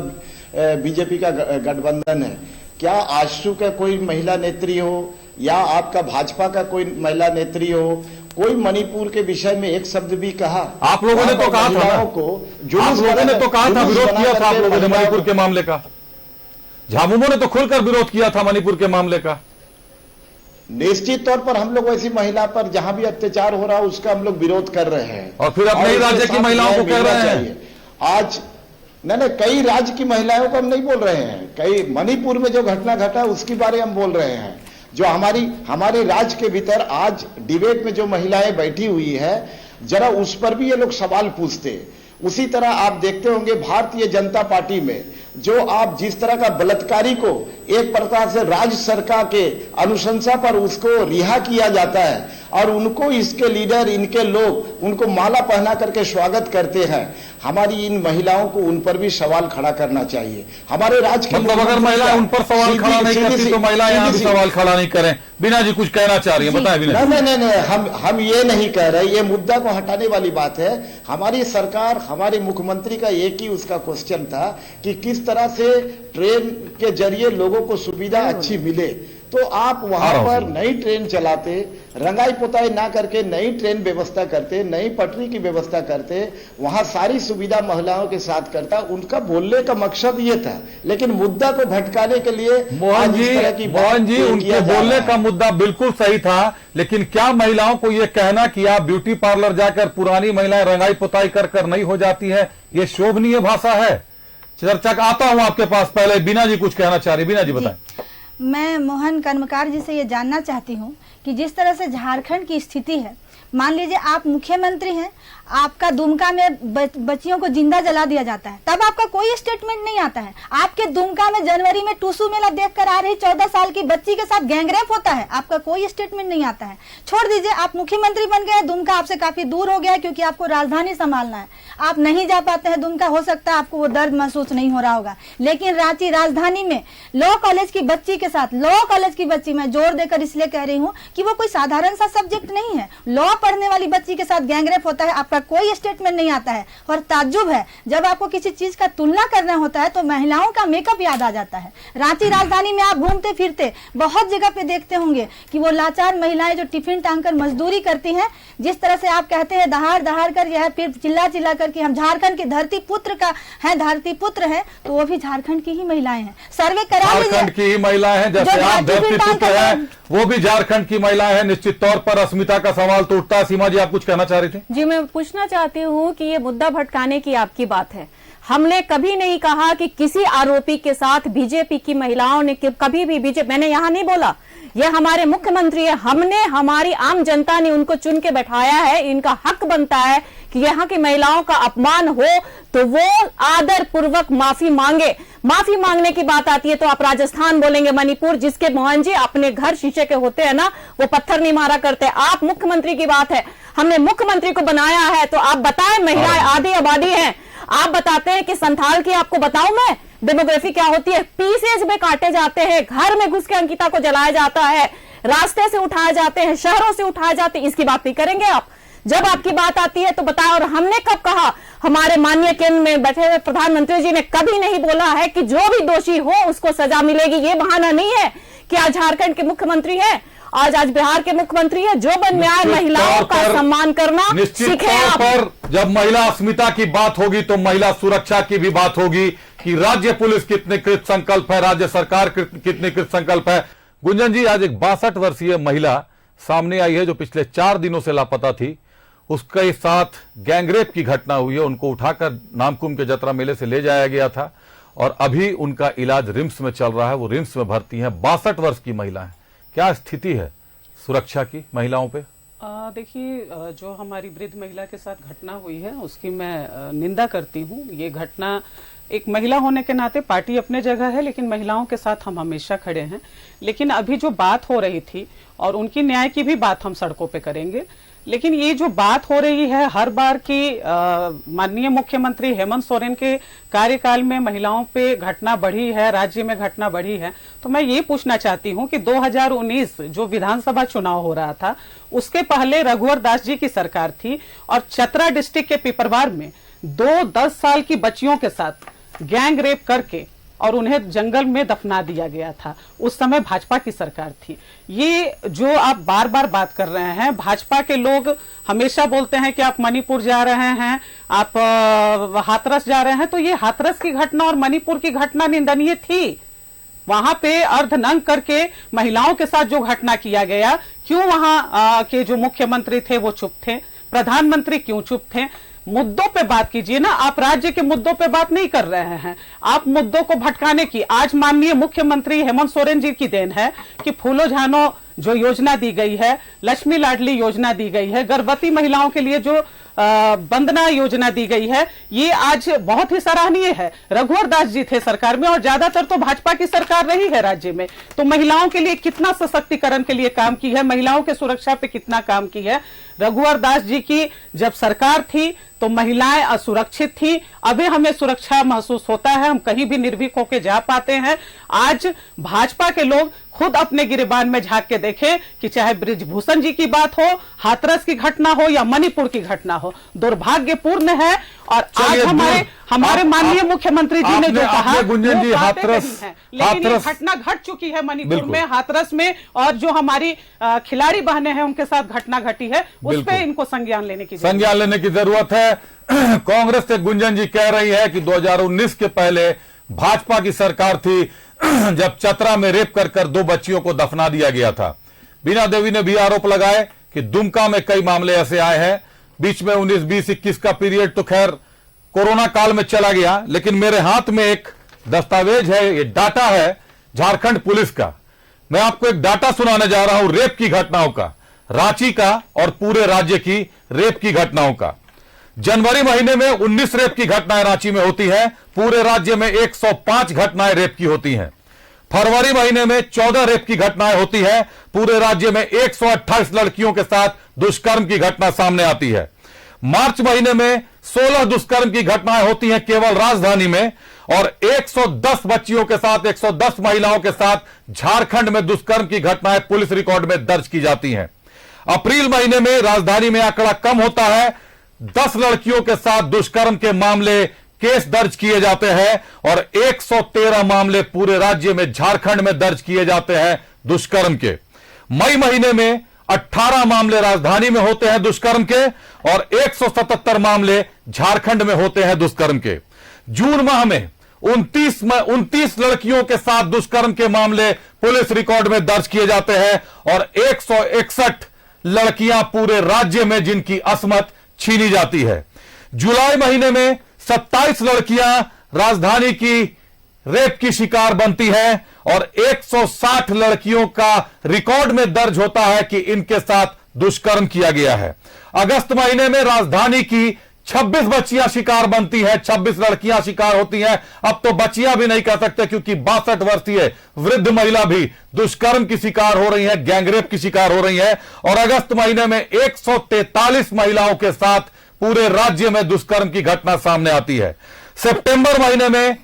बीजेपी का गठबंधन है। क्या आजसू का कोई महिला नेत्री हो या आपका भाजपा का कोई महिला नेत्री हो, कोई मणिपुर के विषय में एक शब्द भी कहा? आप लोगों ने तो कहा था, आप लोगों ने तो कहा था, विरोध किया था आप लोगों ने मणिपुर के मामले का। झामुमो ने तो खुलकर विरोध किया था मणिपुर के मामले का। निश्चित तौर पर हम लोग ऐसी महिला पर जहां भी अत्याचार हो रहा है उसका हम लोग विरोध कर रहे हैं और फिर अपने राज्य की महिलाओं को कह रहे हैं। आज नहीं, कई राज्य की महिलाओं को हम नहीं बोल रहे हैं, कई मणिपुर में जो घटना घटा उसके बारे हम बोल रहे हैं। जो हमारे राज्य के भीतर आज डिबेट में जो महिलाएं बैठी हुई है, जरा उस पर भी ये लोग सवाल पूछते। उसी तरह आप देखते होंगे भारतीय जनता पार्टी में जो आप जिस तरह का बलात्कारी को एक प्रकार से राज्य सरकार के अनुशंसा पर उसको रिहा किया जाता है और उनको इसके लीडर, इनके लोग उनको माला पहना करके स्वागत करते हैं। हमारी इन महिलाओं को उन पर भी सवाल खड़ा करना चाहिए। हमारे राज्य के मतलब अगर महिलाएं उन पर सवाल खड़ा नहीं करती तो महिलाएं यहां भी सवाल खड़ा नहीं करें। बीना जी कुछ कहना चाह रही है, बताएं बीना। नहीं, हम ये नहीं कह रहे, ये मुद्दा को हटाने वाली बात है। हमारी सरकार, हमारे मुख्यमंत्री का एक ही उसका क्वेश्चन था कि किस तरह से ट्रेन के जरिए लोगों को सुविधा अच्छी मिले। तो आप वहां पर नई ट्रेन चलाते, रंगाई पुताई ना करके नई ट्रेन व्यवस्था करते, नई पटरी की व्यवस्था करते, वहां सारी सुविधा महिलाओं के साथ करता। उनका बोलने का मकसद ये था, लेकिन मुद्दा को भटकाने के लिए मोहन जी उनके बोलने का मुद्दा बिल्कुल सही था, लेकिन क्या महिलाओं को यह कहना कि आप ब्यूटी पार्लर जाकर पुरानी महिलाएं रंगाई पुताई कर नहीं हो जाती है, ये शोभनीय भाषा है? चर्चा का आता हूं आपके पास, पहले बीना जी कुछ कहना चाह रही। बीना जी बताएं। मैं मोहन कर्मकार जी से ये जानना चाहती हूँ कि जिस तरह से झारखंड की स्थिति है, मान लीजिए आप मुख्यमंत्री हैं, आपका दुमका में बच्चियों को जिंदा जला दिया जाता है, तब आपका कोई स्टेटमेंट नहीं आता है। आपके दुमका में जनवरी में टूसू मेला देख कर आ रही 14 साल की बच्ची के साथ गैंगरेप होता है, आपका कोई स्टेटमेंट नहीं आता है। छोड़ दीजिए, आप मुख्यमंत्री बन गए, दुमका आपसे काफी दूर हो गया क्योंकि आपको राजधानी संभालना है, आप नहीं जा पाते हैं दुमका। हो सकता है आपको वो दर्द महसूस नहीं हो रहा होगा, लेकिन रांची राजधानी में लॉ कॉलेज की बच्ची के साथ, लॉ कॉलेज की बच्ची, मैं जोर देकर इसलिए कह रही हूँ कि वो कोई साधारण सा सब्जेक्ट नहीं है, लॉ पढ़ने वाली बच्ची के साथ गैंगरेप होता है, आपका कोई स्टेटमेंट नहीं आता है। और ताज्जुब है, जब आपको किसी चीज का तुलना करना होता है तो महिलाओं का मेकअप याद आ जाता है। रांची राजधानी में आप घूमते फिरते बहुत जगह पे देखते होंगे कि वो लाचार महिलाएं जो टिफिन टांग कर मजदूरी करती हैं, जिस तरह से आप कहते हैं दहाड़ दहाड़ कर, यह फिर चिल्ला चिल्ला कर कि हम झारखंड की धरती पुत्र का है, धरती पुत्र है, तो वो भी झारखंड की ही महिलाएं हैं। सर्वे करा लीजिए, झारखंड की ही महिलाएं हैं, जैसे आप धरती पुत्र है वो भी झारखंड की महिलाएं हैं। निश्चित तौर पर अस्मिता का सवाल तो उठता है। सीमा जी आप कुछ कहना चाह रही थी? जी, मैं पूछना चाहती हूँ कि ये मुद्दा भटकाने की आपकी बात है, हमने कभी नहीं कहा कि किसी आरोपी के साथ बीजेपी की महिलाओं ने कभी भी बीजेपी, मैंने यहां नहीं बोला, ये हमारे मुख्यमंत्री है, हमने, हमारी आम जनता ने उनको चुन के बैठाया है, इनका हक बनता है कि यहाँ की महिलाओं का अपमान हो तो वो आदर पूर्वक माफी मांगे। माफी मांगने की बात आती है तो आप राजस्थान बोलेंगे, मणिपुर, जिसके मोहन जी अपने घर शीशे के होते हैं ना, वो पत्थर नहीं मारा करते। आप मुख्यमंत्री की बात है, हमने मुख्यमंत्री को बनाया है, तो आप बताएं महिलाएं आधी आबादी है, आप बताते हैं कि संथाल की, आपको बताऊं मैं डेमोग्राफी क्या होती है, पीसेज में काटे जाते हैं, घर में घुस के अंकिता को जलाया जाता है, रास्ते से उठाए जाते हैं, शहरों से उठाए जाते हैं, इसकी बात नहीं करेंगे आप? जब आपकी बात आती है तो बताएं। और हमने कब कहा, हमारे माननीय केंद्र में बैठे हुए प्रधानमंत्री जी ने कभी नहीं बोला है कि जो भी दोषी हो उसको सजा मिलेगी। ये बहाना नहीं है कि आज झारखंड के मुख्यमंत्री है, आज बिहार के मुख्यमंत्री है, जो बन में आए महिलाओं का सम्मान करना सीखे आप। पर जब महिला अस्मिता की बात होगी तो महिला सुरक्षा की भी बात होगी कि राज्य पुलिस कितने कृत संकल्प है, राज्य सरकार कितने कृत संकल्प है। गुंजन जी, आज एक 62 वर्षीय महिला सामने आई है जो पिछले 4 दिनों से लापता थी, उसके साथ गैंगरेप की घटना हुई है, उनको उठाकर नामकुम के जतरा मेले से ले जाया गया था और अभी उनका इलाज रिम्स में चल रहा है, वो रिम्स में भर्ती है। 62 वर्ष की महिला है। क्या स्थिति है सुरक्षा की महिलाओं पे? देखिए, जो हमारी वृद्ध महिला के साथ घटना हुई है उसकी मैं निंदा करती हूँ। ये घटना, एक महिला होने के नाते पार्टी अपने जगह है, लेकिन महिलाओं के साथ हम हमेशा खड़े हैं। लेकिन अभी जो बात हो रही थी, और उनकी न्याय की भी बात हम सड़कों पे करेंगे, लेकिन ये जो बात हो रही है हर बार की, माननीय मुख्यमंत्री हेमंत सोरेन के कार्यकाल में महिलाओं पे घटना बढ़ी है, राज्य में घटना बढ़ी है। तो मैं ये पूछना चाहती हूँ कि 2019 जो विधानसभा चुनाव हो रहा था, उसके पहले रघुवर दास जी की सरकार थी, और चतरा डिस्ट्रिक्ट के पिपरवार में 10 साल की बच्चियों के साथ गैंग रेप करके और उन्हें जंगल में दफना दिया गया था। उस समय भाजपा की सरकार थी। ये जो आप बार बार बात कर रहे हैं, भाजपा के लोग हमेशा बोलते हैं कि आप मणिपुर जा रहे हैं, आप हाथरस जा रहे हैं, तो ये हाथरस की घटना और मणिपुर की घटना निंदनीय थी। वहां पे अर्धनंग करके महिलाओं के साथ जो घटना किया गया, क्यों वहां के जो मुख्यमंत्री थे वो चुप थे, प्रधानमंत्री क्यों चुप थे? मुद्दों पे बात कीजिए ना। आप राज्य के मुद्दों पे बात नहीं कर रहे हैं, आप मुद्दों को भटकाने की। आज माननीय मुख्यमंत्री हेमंत सोरेन जी की देन है कि फूलो झानो जो योजना दी गई है, लक्ष्मी लाडली योजना दी गई है, गर्भवती महिलाओं के लिए जो वंदना योजना दी गई है, ये आज बहुत ही सराहनीय है। रघुवर दास जी थे सरकार में, और ज्यादातर तो भाजपा की सरकार रही है राज्य में। तो महिलाओं के लिए कितना सशक्तिकरण के लिए काम की है, महिलाओं के सुरक्षा पे कितना काम की है। रघुवर दास जी की जब सरकार थी तो महिलाएं असुरक्षित थी। अभी हमें सुरक्षा महसूस होता है, हम कहीं भी निर्भीक होकर जा पाते हैं। आज भाजपा के लोग खुद अपने गिरेबान में झांक के देखें कि चाहे बृजभूषण जी की बात हो, हाथरस की घटना हो या मणिपुर की घटना हो, दुर्भाग्यपूर्ण है। और आज हमारे माननीय मुख्यमंत्री जी ने जो कहा, गुंजन जी, हाथरस, लेकिन ये घटना घट चुकी है मणिपुर में, हाथरस में, और जो हमारी खिलाड़ी बहनें हैं उनके साथ घटना घटी है, उस पर इनको संज्ञान लेने की जरूरत है। कांग्रेस से गुंजन जी कह रही है कि 2019 के पहले भाजपा की सरकार थी जब चतरा में रेप कर 2 बच्चियों को दफना दिया गया था। बीना देवी ने भी आरोप लगाए कि दुमका में कई मामले ऐसे आए हैं। बीच में 19, 20, 21 का पीरियड तो खैर कोरोना काल में चला गया, लेकिन मेरे हाथ में एक दस्तावेज है, ये डाटा है झारखंड पुलिस का। मैं आपको एक डाटा सुनाने जा रहा हूं रेप की घटनाओं का, रांची का और पूरे राज्य की रेप की घटनाओं का। जनवरी महीने में 19 रेप की घटनाएं रांची में होती हैं, पूरे राज्य में 105 घटनाएं रेप की होती हैं। फरवरी महीने में 14 रेप की घटनाएं होती है, पूरे राज्य में 128 लड़कियों के साथ दुष्कर्म की घटना सामने आती है। मार्च महीने में 16 दुष्कर्म की घटनाएं होती हैं केवल राजधानी में, और 110 बच्चियों के साथ, 110 महिलाओं के साथ झारखंड में दुष्कर्म की घटनाएं पुलिस रिकॉर्ड में दर्ज की जाती हैं। अप्रैल महीने में राजधानी में आंकड़ा कम होता है, 10 लड़कियों के साथ दुष्कर्म के मामले केस दर्ज किए जाते हैं, और 113 मामले पूरे राज्य में झारखंड में दर्ज किए जाते हैं दुष्कर्म के। मई महीने में 18 मामले राजधानी में होते हैं दुष्कर्म के, और 177 मामले झारखंड में होते हैं दुष्कर्म के। जून माह में 29 लड़कियों के साथ दुष्कर्म के मामले पुलिस रिकॉर्ड में दर्ज किए जाते हैं, और 161 लड़कियां पूरे राज्य में जिनकी असमत छीनी जाती है। जुलाई महीने में 27 लड़कियां राजधानी की रेप की शिकार बनती हैं, और 160 लड़कियों का रिकॉर्ड में दर्ज होता है कि इनके साथ दुष्कर्म किया गया है। अगस्त महीने में राजधानी की 26 बच्चियां शिकार बनती हैं, 26 लड़कियां शिकार होती हैं। अब तो बच्चियां भी नहीं कह सकते, क्योंकि 62 वर्षीय वृद्ध महिला भी दुष्कर्म की शिकार हो रही है, गैंगरेप की शिकार हो रही है। और अगस्त महीने में 143 महिलाओं के साथ पूरे राज्य में दुष्कर्म की घटना सामने आती है। सितंबर महीने में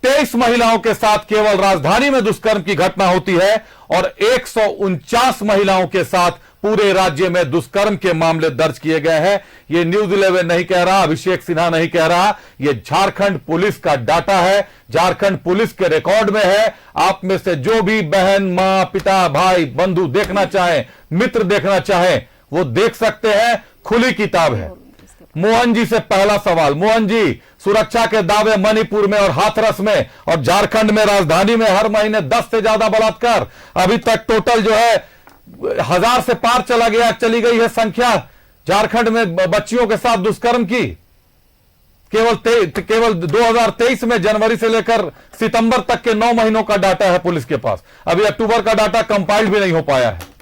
23 महिलाओं के साथ केवल राजधानी में दुष्कर्म की घटना होती है, और 149 महिलाओं के साथ पूरे राज्य में दुष्कर्म के मामले दर्ज किए गए हैं। ये न्यूज 11 नहीं कह रहा, अभिषेक सिन्हा नहीं कह रहा, ये झारखंड पुलिस का डाटा है, झारखंड पुलिस के रिकॉर्ड में है। आप में से जो भी बहन, मां, पिता, भाई, बंधु देखना चाहें, मित्र देखना चाहें, वो देख सकते हैं, खुली किताब है। मोहन जी से पहला सवाल। मोहन जी, सुरक्षा के दावे मणिपुर में और हाथरस में और झारखंड में राजधानी में हर महीने 10 से ज्यादा बलात्कार, अभी तक टोटल जो है 1000 से पार चली गई है संख्या झारखंड में बच्चियों के साथ दुष्कर्म की। केवल 2023 में जनवरी से लेकर सितंबर तक के 9 महीनों का डाटा है पुलिस के पास। अभी अक्टूबर का डाटा कंपाइल्ड भी नहीं हो पाया है।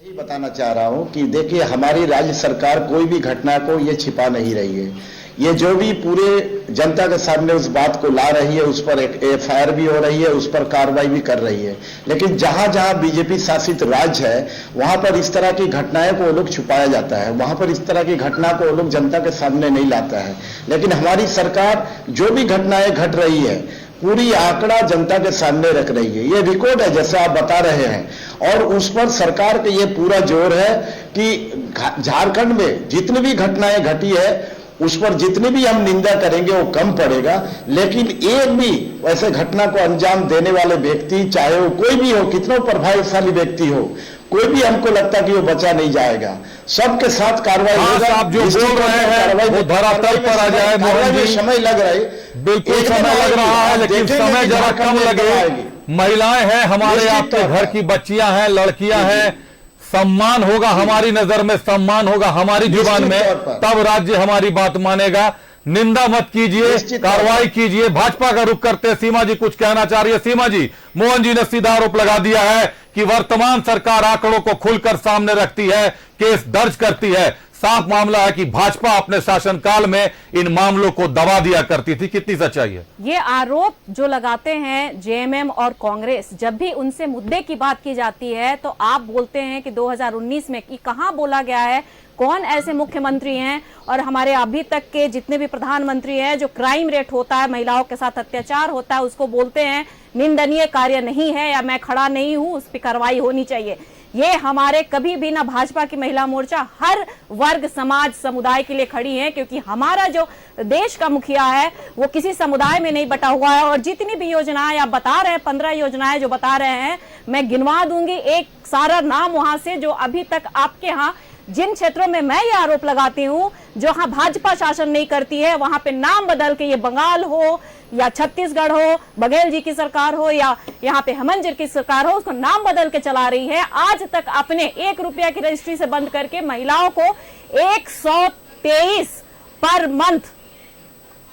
यही बताना चाह रहा हूं कि देखिए, हमारी राज्य सरकार कोई भी घटना को ये छिपा नहीं रही है। ये जो भी पूरे जनता के सामने उस बात को ला रही है, उस पर एक एफआईआर भी हो रही है, उस पर कार्रवाई भी कर रही है। लेकिन जहां जहां बीजेपी शासित राज्य है, वहां पर इस तरह की घटनाएं को वो लोग छुपाया जाता है, वहां पर इस तरह की घटना को वो लोग जनता के सामने नहीं लाता है। लेकिन हमारी सरकार जो भी घटनाएं घट रही है, पूरी आंकड़ा जनता के सामने रख रही है। ये रिकॉर्ड है जैसे आप बता रहे हैं, और उस पर सरकार का ये पूरा जोर है कि झारखंड में जितनी भी घटनाएं घटी है, उस पर जितनी भी हम निंदा करेंगे वो कम पड़ेगा। लेकिन एक भी ऐसे घटना को अंजाम देने वाले व्यक्ति, चाहे वो कोई भी हो, कितना प्रभावशाली व्यक्ति हो, कोई भी हमको लगता कि वो बचा नहीं जाएगा। सबके साथ कार्रवाई होगा। आप जो बोल रहे हैं वो धरातल पर आ जाए मोहन जी। समय लग रहा है, बिल्कुल समय लग रहा है, लेकिन समय जरा कम लगे। महिलाएं हैं हमारे, आपके घर की बच्चियां हैं, लड़कियां हैं, सम्मान होगा, हमारी नजर में सम्मान होगा, हमारी जुबान में, तब राज्य हमारी बात मानेगा। निंदा मत कीजिए, कार्रवाई कीजिए। भाजपा का रुख करते सीमा जी कुछ कहना चाह रही है। सीमा जी, मोहन जी ने सीधा आरोप लगा दिया है कि वर्तमान सरकार आंकड़ों को खुलकर सामने रखती है, केस दर्ज करती है। साफ मामला है कि भाजपा अपने शासनकाल में इन मामलों को दबा दिया करती थी। कितनी सच्चाई है ये आरोप जो लगाते हैं जेएमएम और कांग्रेस? जब भी उनसे मुद्दे की बात की जाती है तो आप बोलते हैं कि 2019 में कि कहां बोला गया है, कौन ऐसे मुख्यमंत्री हैं और हमारे अभी तक के जितने भी प्रधानमंत्री हैं, जो क्राइम रेट होता है, महिलाओं के साथ अत्याचार होता है, उसको बोलते हैं निंदनीय कार्य नहीं है या मैं खड़ा नहीं हूं, उस पर कार्रवाई होनी चाहिए। ये हमारे कभी भी ना भाजपा की महिला मोर्चा हर वर्ग, समाज, समुदाय के लिए खड़ी है, क्योंकि हमारा जो देश का मुखिया है वो किसी समुदाय में नहीं बटा हुआ है। और जितनी भी योजनाएं आप बता रहे हैं, 15 योजनाएं जो बता रहे हैं, मैं गिनवा दूंगी एक सारा नाम वहां से, जो अभी तक आपके यहाँ जिन क्षेत्रों में मैं ये आरोप लगाती हूं, जहां भाजपा शासन नहीं करती है, वहां पे नाम बदल के, ये बंगाल हो या छत्तीसगढ़ हो, बघेल जी की सरकार हो या यहाँ पे हेमंत जी की सरकार हो, उसको नाम बदल के चला रही है। आज तक अपने 1 रुपया की रजिस्ट्री से बंद करके महिलाओं को 123 पर मंथ,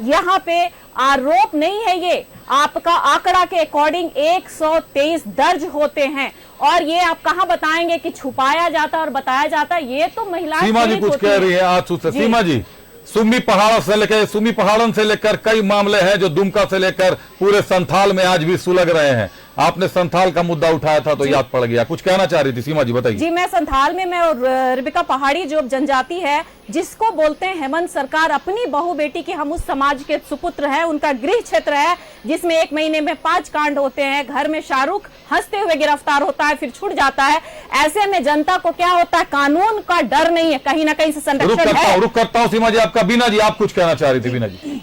यहाँ पे आरोप नहीं है, ये आपका आंकड़ा के अकॉर्डिंग 123 दर्ज होते हैं। और ये आप कहां बताएंगे कि छुपाया जाता और बताया जाता? ये तो महिलाएं सीमा जी कुछ कह रही है आज से। सीमा जी, सुम्मी पहाड़न से लेकर कई मामले हैं जो दुमका से लेकर पूरे संथाल में आज भी सुलग रहे हैं। आपने संथाल का मुद्दा उठाया था तो याद पड़ गया, कुछ कहना चाह रही थी सीमा जी, बताइए। जी, मैं संथाल में मैं और रिबिका पहाड़ी जो जनजाति है, जिसको बोलते हैं हेमंत सरकार अपनी बहू बेटी की, हम उस समाज के सुपुत्र हैं, उनका गृह क्षेत्र है जिसमें 1 महीने में 5 कांड होते हैं। घर में शाहरुख हंसते हुए गिरफ्तार होता है, फिर छूट जाता है। ऐसे में जनता को क्या होता है, कानून का डर नहीं है, कहीं ना कहीं से संरक्षण है। रुक करता हूँ सीमा जी आपका। बीना जी, आप कुछ कहना चाह रही थी। बीना जी,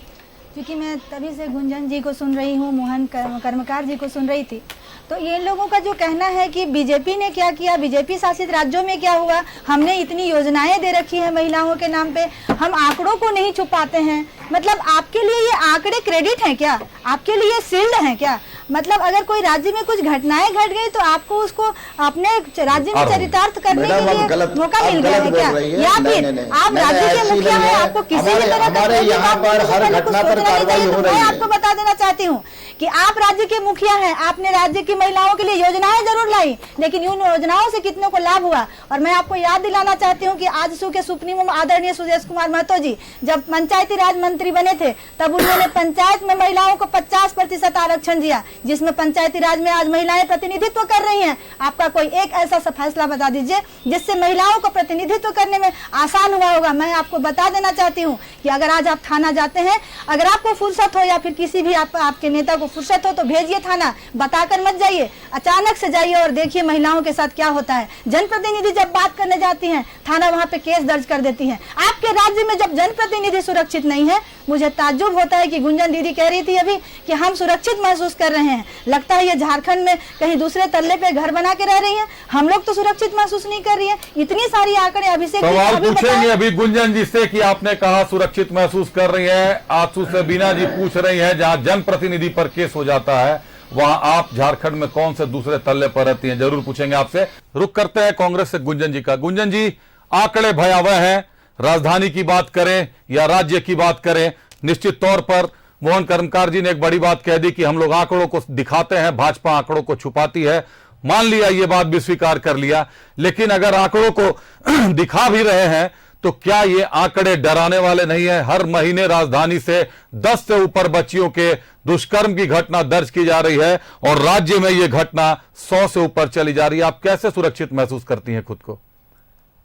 क्योंकि मैं तभी से गुंजन जी को सुन रही हूँ, मोहन कर्मकार जी को सुन रही थी, तो ये लोगों का जो कहना है कि बीजेपी ने क्या किया, बीजेपी शासित राज्यों में क्या हुआ, हमने इतनी योजनाएं दे रखी है महिलाओं के नाम पे, हम आंकड़ों को नहीं छुपाते हैं। मतलब आपके लिए ये आंकड़े क्रेडिट हैं क्या? आपके लिए शील्ड हैं क्या? मतलब अगर कोई राज्य में कुछ घटनाएं घट गई तो आपको उसको अपने राज्य में चरितार्थ करने के लिए मौका मिल गया है क्या? या फिर आप राज्य के मुखिया हैं, आपको किसी भी तरह मैं आपको बता देना चाहती हूँ कि आप राज्य के मुखिया हैं, आपने राज्य की महिलाओं के लिए योजनाएं जरूर लाई, लेकिन उन योजनाओं से कितनों को लाभ हुआ? और मैं आपको याद दिलाना चाहती हूँ कि आजसू के सुप्रीमो आदरणीय सुदेश कुमार महतो जी जब पंचायती राज मंत्री बने थे, तब उन्होंने पंचायत में महिलाओं को 50% आरक्षण दिया, जिसमें पंचायती राज में आज महिलाएं प्रतिनिधित्व कर रही हैं। आपका कोई एक ऐसा फैसला बता दीजिए जिससे महिलाओं को प्रतिनिधित्व करने में आसान हुआ होगा। मैं आपको बता देना चाहती हूँ कि अगर आज आप थाना जाते हैं, अगर आपको फुर्सत हो या फिर किसी भी आपके नेता को फुर्सत हो तो भेजिए थाना, बताकर मत जाइए, अचानक से जाइए और देखिए महिलाओं के साथ क्या होता है। जनप्रतिनिधि जब बात करने जाती हैं, थाना वहां पे केस दर्ज कर देती है। आपके राज्य में जब जनप्रतिनिधि सुरक्षित नहीं है, मुझे ताज्जुब होता है कि गुंजन दीदी कह रही थी अभी कि हम सुरक्षित महसूस कर रहे हैं। लगता है ये झारखंड में कहीं दूसरे तल्ले पे घर बना के रह रही हैं, हम लोग तो सुरक्षित महसूस नहीं कर रही है। इतनी सारी आंकड़े अभिषेक सवाल पूछेंगे अभी गुंजन जी से कि आपने कहा सुरक्षित महसूस कर रही है, आंसू से बीना जी पूछ रही है जहां जनप्रतिनिधि पर केस हो जाता है वहां आप झारखंड में कौन से दूसरे तल्ले पर रहती हैं, जरूर पूछेंगे आपसे। रुक करते हैं कांग्रेस से गुंजन जी का। गुंजन जी, आंकड़े भयावह हैं, राजधानी की बात करें या राज्य की बात करें, निश्चित तौर पर मोहन कर्मकार जी ने एक बड़ी बात कह दी कि हम लोग आंकड़ों को दिखाते हैं, भाजपा आंकड़ों को छुपाती है। मान लिया, ये बात भी स्वीकार कर लिया, लेकिन अगर आंकड़ों को दिखा भी रहे हैं तो क्या ये आंकड़े डराने वाले नहीं है? हर महीने राजधानी से 10 से ऊपर बच्चियों के दुष्कर्म की घटना दर्ज की जा रही है और राज्य में ये घटना 100 से ऊपर चली जा रही है। आप कैसे सुरक्षित महसूस करती हैं खुद को?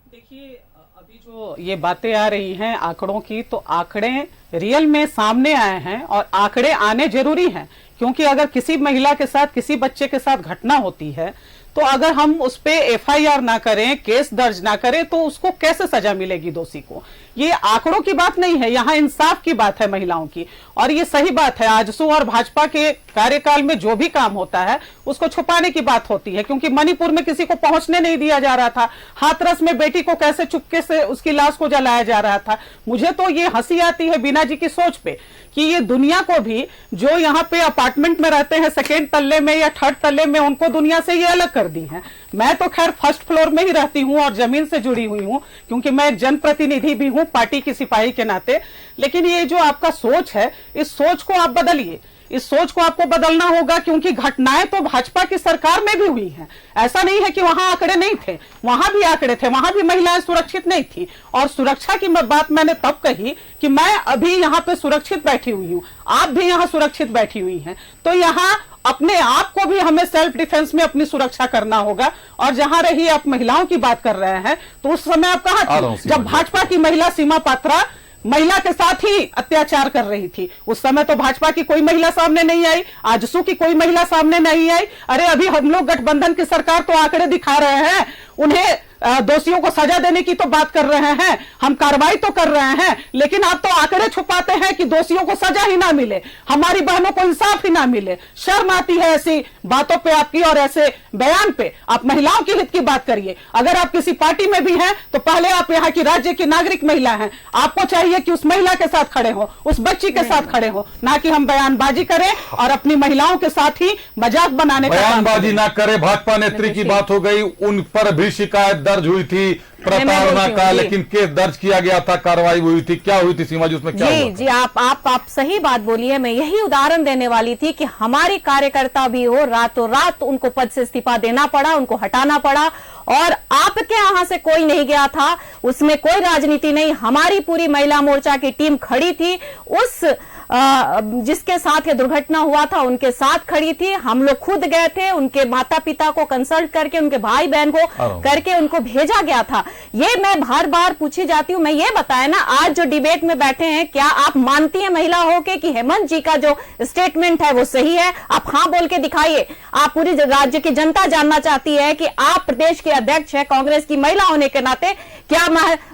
देखिए, अभी जो ये बातें आ रही हैं आंकड़ों की, तो आंकड़े रियल में सामने आए हैं और आंकड़े आने जरूरी हैं, क्योंकि अगर किसी महिला के साथ, किसी बच्चे के साथ घटना होती है तो अगर हम उस पे एफआईआर ना करें, केस दर्ज ना करें, तो उसको कैसे सजा मिलेगी दोषी को? ये आंकड़ों की बात नहीं है, यहाँ इंसाफ की बात है महिलाओं की। और ये सही बात है, आजसू और भाजपा के कार्यकाल में जो भी काम होता है उसको छुपाने की बात होती है, क्योंकि मणिपुर में किसी को पहुंचने नहीं दिया जा रहा था, हाथरस में बेटी को कैसे चुपके से उसकी लाश को जलाया जा रहा था। मुझे तो ये हंसी आती है बीना जी की सोच पे कि ये दुनिया को भी, जो यहाँ पे अपार्टमेंट में रहते हैं सेकेंड तल्ले में या थर्ड तल्ले में, उनको दुनिया से ये अलग कर दी है। मैं तो खैर फर्स्ट फ्लोर में ही रहती हूँ और जमीन से जुड़ी हुई हूँ, क्योंकि मैं एक जनप्रतिनिधि भी हूँ पार्टी की सिपाही के नाते। लेकिन ये जो आपका सोच है, इस सोच को आप बदलिए, इस सोच को आपको बदलना होगा, क्योंकि घटनाएं तो भाजपा की सरकार में भी हुई हैं। ऐसा नहीं है कि वहां आंकड़े नहीं थे, वहां भी आंकड़े थे, वहां भी महिलाएं सुरक्षित नहीं थी। और सुरक्षा की बात मैंने तब कही कि मैं अभी यहाँ पे सुरक्षित बैठी हुई हूँ, आप भी यहाँ सुरक्षित बैठी हुई हैं, तो यहाँ अपने आप को भी हमें सेल्फ डिफेंस में अपनी सुरक्षा करना होगा। और जहां रही आप महिलाओं की बात कर रहे हैं, तो उस समय आप कहां थी जब भाजपा की महिला सीमा पात्रा महिला के साथ ही अत्याचार कर रही थी? उस समय तो भाजपा की कोई महिला सामने नहीं आई, आजसू की कोई महिला सामने नहीं आई। अरे अभी हम लोग गठबंधन की सरकार तो आंकड़े दिखा रहे हैं, उन्हें दोषियों को सजा देने की तो बात कर रहे हैं, हम कार्रवाई तो कर रहे हैं, लेकिन आप तो आंकड़े छुपाते हैं कि दोषियों को सजा ही ना मिले, हमारी बहनों को इंसाफ ही ना मिले। शर्म आती है ऐसी बातों पे आपकी और ऐसे बयान पे। आप महिलाओं के हित की बात करिए। अगर आप किसी पार्टी में भी हैं तो पहले आप यहाँ की राज्य की नागरिक महिला हैं, आपको चाहिए कि उस महिला के साथ खड़े हो, उस बच्ची के साथ खड़े हो, ना कि हम बयानबाजी करें और अपनी महिलाओं के साथ ही मजाक बनाने का बयानबाजी ना करे। भाजपा नेत्री की बात हो गई, उन पर भी शिकायत दर्ज हुई थी प्रताड़ना का, लेकिन केस दर्ज किया गया था, कार्रवाई हुई थी। क्या हुई थी सीमा जी, उसमें क्या हुआ? जी आप सही बात बोलिए। मैं यही उदाहरण देने वाली थी कि हमारी कार्यकर्ता भी हो, रातों रात उनको पद से इस्तीफा देना पड़ा, उनको हटाना पड़ा, और आपके यहां से कोई नहीं गया था, उसमें कोई राजनीति नहीं। हमारी पूरी महिला मोर्चा की टीम खड़ी थी, उस जिसके साथ ये दुर्घटना हुआ था उनके साथ खड़ी थी। हम लोग खुद गए थे, उनके माता पिता को कंसल्ट करके, उनके भाई बहन को करके उनको भेजा गया था। ये मैं बार बार पूछी जाती हूं, मैं ये बताया ना, आज जो डिबेट में बैठे हैं, क्या आप मानती हैं महिला होके कि हेमंत जी का जो स्टेटमेंट है वो सही है? आप हाँ बोल के दिखाइए। आप पूरी राज्य की जनता जानना चाहती है कि आप प्रदेश के अध्यक्ष है कांग्रेस की महिला होने के नाते, क्या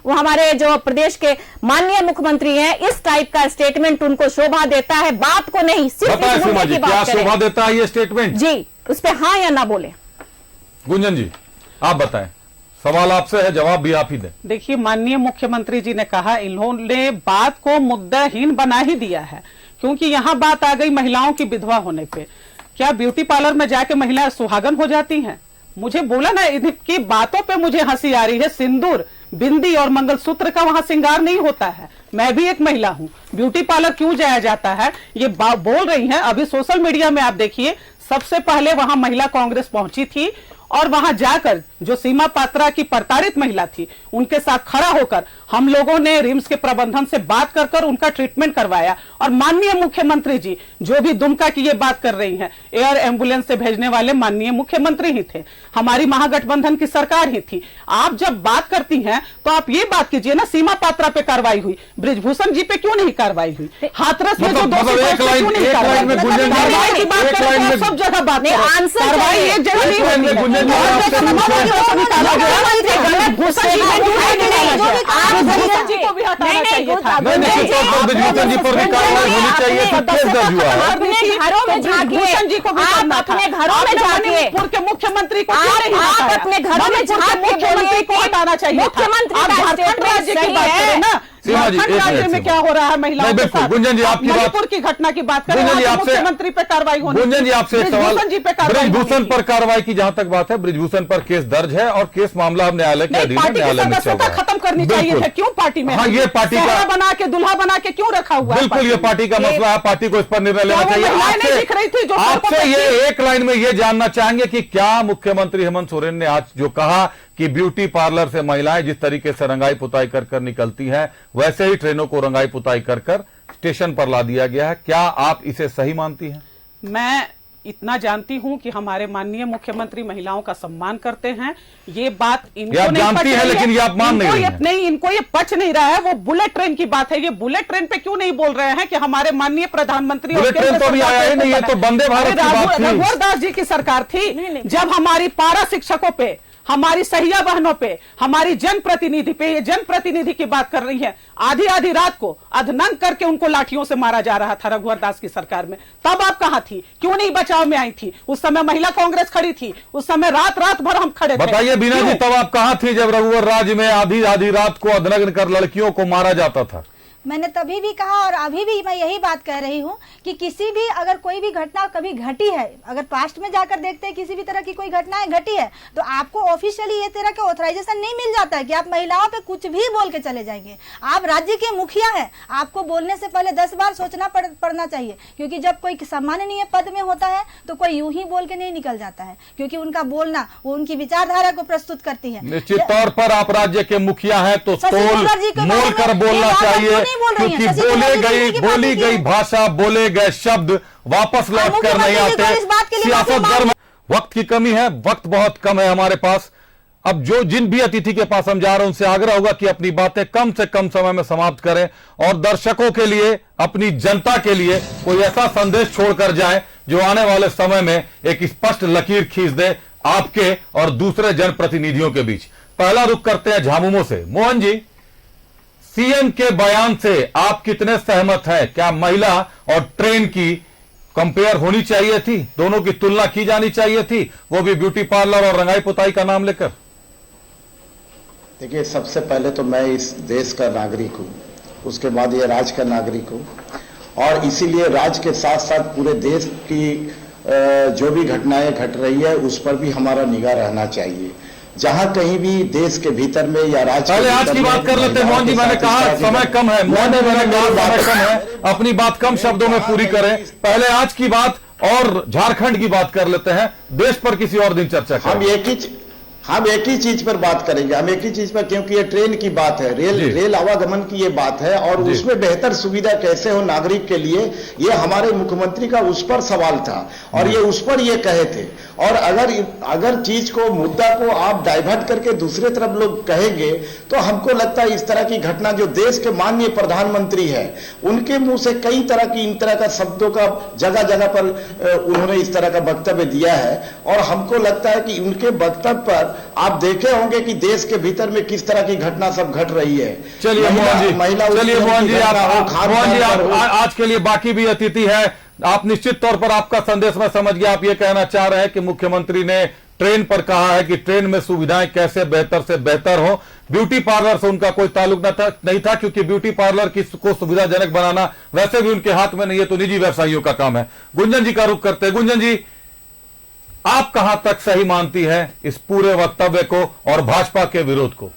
वो हमारे जो प्रदेश के माननीय मुख्यमंत्री हैं, इस टाइप का स्टेटमेंट उनको शोभा देता है? बात को नहीं, सिर्फ इस मुद्दे की बात करें। शोभा देता है ये स्टेटमेंट? जी, उस पे हाँ या ना बोले। गुंजन जी आप बताएं, सवाल आपसे है, जवाब भी आप ही दें। देखिए, माननीय मुख्यमंत्री जी ने कहा, इन्होंने बात को मुद्दाहीन बना ही दिया है, क्योंकि यहां बात आ गई महिलाओं की विधवा होने पे। क्या ब्यूटी पार्लर में जाके महिलाएं सुहागन हो जाती हैं? मुझे बोला ना, इनकी बातों पे मुझे हंसी आ रही है। सिंदूर, बिंदी और मंगलसूत्र का वहां श्रृंगार नहीं होता है। मैं भी एक महिला हूं, ब्यूटी पार्लर क्यों जाया जाता है ये बोल रही हैं। अभी सोशल मीडिया में आप देखिए, सबसे पहले वहां महिला कांग्रेस पहुंची थी और वहां जाकर जो सीमा पात्रा की प्रताड़ित महिला थी उनके साथ खड़ा होकर हम लोगों ने रिम्स के प्रबंधन से बात कर उनका ट्रीटमेंट करवाया। और माननीय मुख्यमंत्री जी जो भी दुमका की ये बात कर रही हैं, एयर एम्बुलेंस से भेजने वाले माननीय मुख्यमंत्री ही थे, हमारी महागठबंधन की सरकार ही थी। आप जब बात करती हैं तो आप ये बात कीजिए ना, सीमा पात्रा पे कार्रवाई हुई, ब्रिजभूषण जी पे क्यों नहीं कार्रवाई हुई? हाथरस में जो दोषी क्यों नहीं कार्रवाई की बात करें? सब जगह बात कार्रवाई एक जगह नहीं होगी। जी को भी हटाना चाहिए था। ब्रिजभूषण जी पर भी कार्रवाई होनी चाहिए थी, केस दर्ज हुआ है। अपने घरों में ब्रिजभूषण जी को भी करना था। अपने घरों में जाके मणिपुर के मुख्यमंत्री को क्यों नहीं हटाया? आप अपने घरों में जाके मुख्यमंत्री को हटाना चाहिए था। मुख्यमंत्री आप झारखंड राज्य की बात करें ना, सीमा जी, झारखंड एक राज्य मिनट, में सीमा। क्या हो रहा है महिलाओं नहीं, के बिल्कुल, साथ? गुंजन जी, आप आपकी बात- मणिपुर की घटना की बात करें, गुंजन जी, वहाँ तो आपसे- मुख्यमंत्री पे कार्रवाई होनी गुंजन जी, आपसे एक सवाल, ब्रिजभूषण जी पे कार्रवाई ब्रिजभूषण होनी पर कार्रवाई की जहां तक बात है, ब्रिजभूषण पर केस दर्ज है और केस मामला अब न्यायालय के नहीं, अधीन है, पार्टी की न्यायालय में चल सदस्यता रहा है। खत्म करनी चाहिए बिल्कुल। था, क्यों पार्टी में हाँ, है? ये पार्टी सेहरा का बना के दुल्हा बना के क्यों रखा हुआ है? बिल्कुल, ये पार्टी का मसला है, पार्टी को इस पर निर्णय लेना वो चाहिए। महिलाएं नहीं दिख रही थी जो सड़कों आपसे पे ये थी? एक लाइन में ये जानना चाहेंगे कि क्या मुख्यमंत्री हेमंत सोरेन ने आज जो कहा कि ब्यूटी पार्लर से महिलाएं जिस तरीके से रंगाई पुताई कर कर निकलती हैं, वैसे ही ट्रेनों को रंगाई पुताई कर कर स्टेशन पर ला दिया गया है, क्या आप इसे सही मानती हैं? मैं इतना जानती हूं कि हमारे माननीय मुख्यमंत्री महिलाओं का सम्मान करते हैं। ये बात इनको आप नहीं जानती पच हैं, रही लेकिन ये आप मान नहीं रही हैं। नहीं, इनको ये पच नहीं रहा है। वो बुलेट ट्रेन की बात है, ये बुलेट ट्रेन पे क्यों नहीं बोल रहे हैं कि हमारे माननीय प्रधानमंत्री और बुलेट ट्रेन केंद्र तो अभी सरकार आया ही पे नहीं, ये बना- तो वंदे भारत अरे की बात थी। रघुवर दास जी की सरकार थी, जब हमारी पारा शिक्षकों पे, हमारी सहिया बहनों पे, हमारी जनप्रतिनिधि पे, ये जनप्रतिनिधि की बात कर रही है, आधी आधी रात को अधनंग करके उनको लाठियों से मारा जा रहा था रघुवर दास की सरकार में। तब आप कहां थी? क्यों नहीं बचाव में आई थी? उस समय महिला कांग्रेस खड़ी थी, उस समय रात रात भर हम खड़े थे। बताइए बीना जी, क्यों? तब आप कहां थी जब रघुवर राज्य में आधी आधी रात को अधनग्न कर लड़कियों को मारा जाता था? मैंने तभी भी कहा और अभी भी मैं यही बात कह रही हूँ कि किसी भी अगर कोई भी घटना कभी घटी है, अगर पास्ट में जाकर देखते हैं किसी भी तरह की कोई घटनाएं घटी है, तो आपको ऑफिशियली ये तरह का ऑथराइजेशन नहीं मिल जाता है कि आप महिलाओं पे कुछ भी बोल के चले जाएंगे। आप राज्य के मुखिया हैं, आपको बोलने से पहले 10 बार सोचना पड़ना चाहिए, क्योंकि जब कोई सम्माननीय पद में होता है तो कोई यूं ही बोल के नहीं निकल जाता है, क्योंकि उनका बोलना वो उनकी विचारधारा को प्रस्तुत करती है। निश्चित तौर पर आप राज्य के मुखिया हैं तो शशि तोल थरूर जी के बारे मोल में कर ये बोलना बात आप चाहिए, क्यों नहीं बोल रही हैं? क्योंकि शशि थरूर जी की बात बोली की गई है। भाषा, बोले गए शब्द वापस लौट कर नहीं मुख्यमंत्री जी को आते। इस बात के लिए सियासत माफी गर्म, मांग- वक्त की कमी है, वक्त बहुत कम है हमारे पास। अब जिन भी अतिथि के पास हम जा रहे हैं उनसे आग्रह होगा कि अपनी बातें कम से कम समय में समाप्त करें और दर्शकों के लिए, अपनी जनता के लिए कोई ऐसा संदेश छोड़कर जाएं जो आने वाले समय में एक स्पष्ट लकीर खींच दे आपके और दूसरे जनप्रतिनिधियों के बीच। पहला रुख करते हैं झामुमो से। मोहन जी, सीएम के बयान से आप कितने सहमत हैं? क्या महिला और ट्रेन की कंपेयर होनी चाहिए थी, दोनों की तुलना की जानी चाहिए थी, वो भी ब्यूटी पार्लर और रंगाई पुताई का नाम लेकर? देखिए, सबसे पहले तो मैं इस देश का नागरिक हूं, उसके बाद ये राज्य का नागरिक हूं, और इसीलिए राज्य के साथ साथ पूरे देश की जो भी घटनाएं घट रही है उस पर भी हमारा निगाह रहना चाहिए। जहां कहीं भी देश के भीतर में या राज्य पहले आज की बात कर लेते हैं मोहन जी। मैंने कहा समय कम है, मोहन जी मैंने कहा समय कम है, अपनी बात कम शब्दों में पूरी करें। पहले आज की बात और झारखंड की बात कर लेते हैं, देश पर किसी और दिन चर्चा करें। हम एक ही चीज पर बात करेंगे, हम एक ही चीज पर, क्योंकि ये ट्रेन की बात है, रेल आवागमन की ये बात है, और उसमें बेहतर सुविधा कैसे हो नागरिक के लिए, ये हमारे मुख्यमंत्री का उस पर सवाल था और ये उस पर ये कहे थे। और अगर चीज को, मुद्दा को आप डाइवर्ट करके दूसरे तरफ लोग कहेंगे तो हमको लगता है इस तरह की घटना, जो देश के माननीय प्रधानमंत्री है उनके मुंह से कई तरह की इन तरह का शब्दों का जगह जगह पर उन्होंने इस तरह का वक्तव्य दिया है, और हमको लगता है कि उनके वक्तव्य पर आप देखे होंगे कि देश के भीतर में किस तरह की घटना सब घट रही है। चलिए मोहन जी, आज के लिए बाकी भी अतिथि है, आप निश्चित तौर पर, आपका संदेश मैं समझ गया, आप ये कहना चाह रहे हैं कि मुख्यमंत्री ने ट्रेन पर कहा है कि ट्रेन में सुविधाएं कैसे बेहतर से बेहतर हो, ब्यूटी पार्लर से उनका कोई ताल्लुक नहीं था, क्योंकि ब्यूटी पार्लर को सुविधाजनक बनाना वैसे भी उनके हाथ में नहीं है, तो निजी व्यवसायियों का काम है। गुंजन जी का रुख करते हैं। गुंजन जी, आप कहां तक सही मानती हैं इस पूरे वक्तव्य को और भाजपा के विरोध को?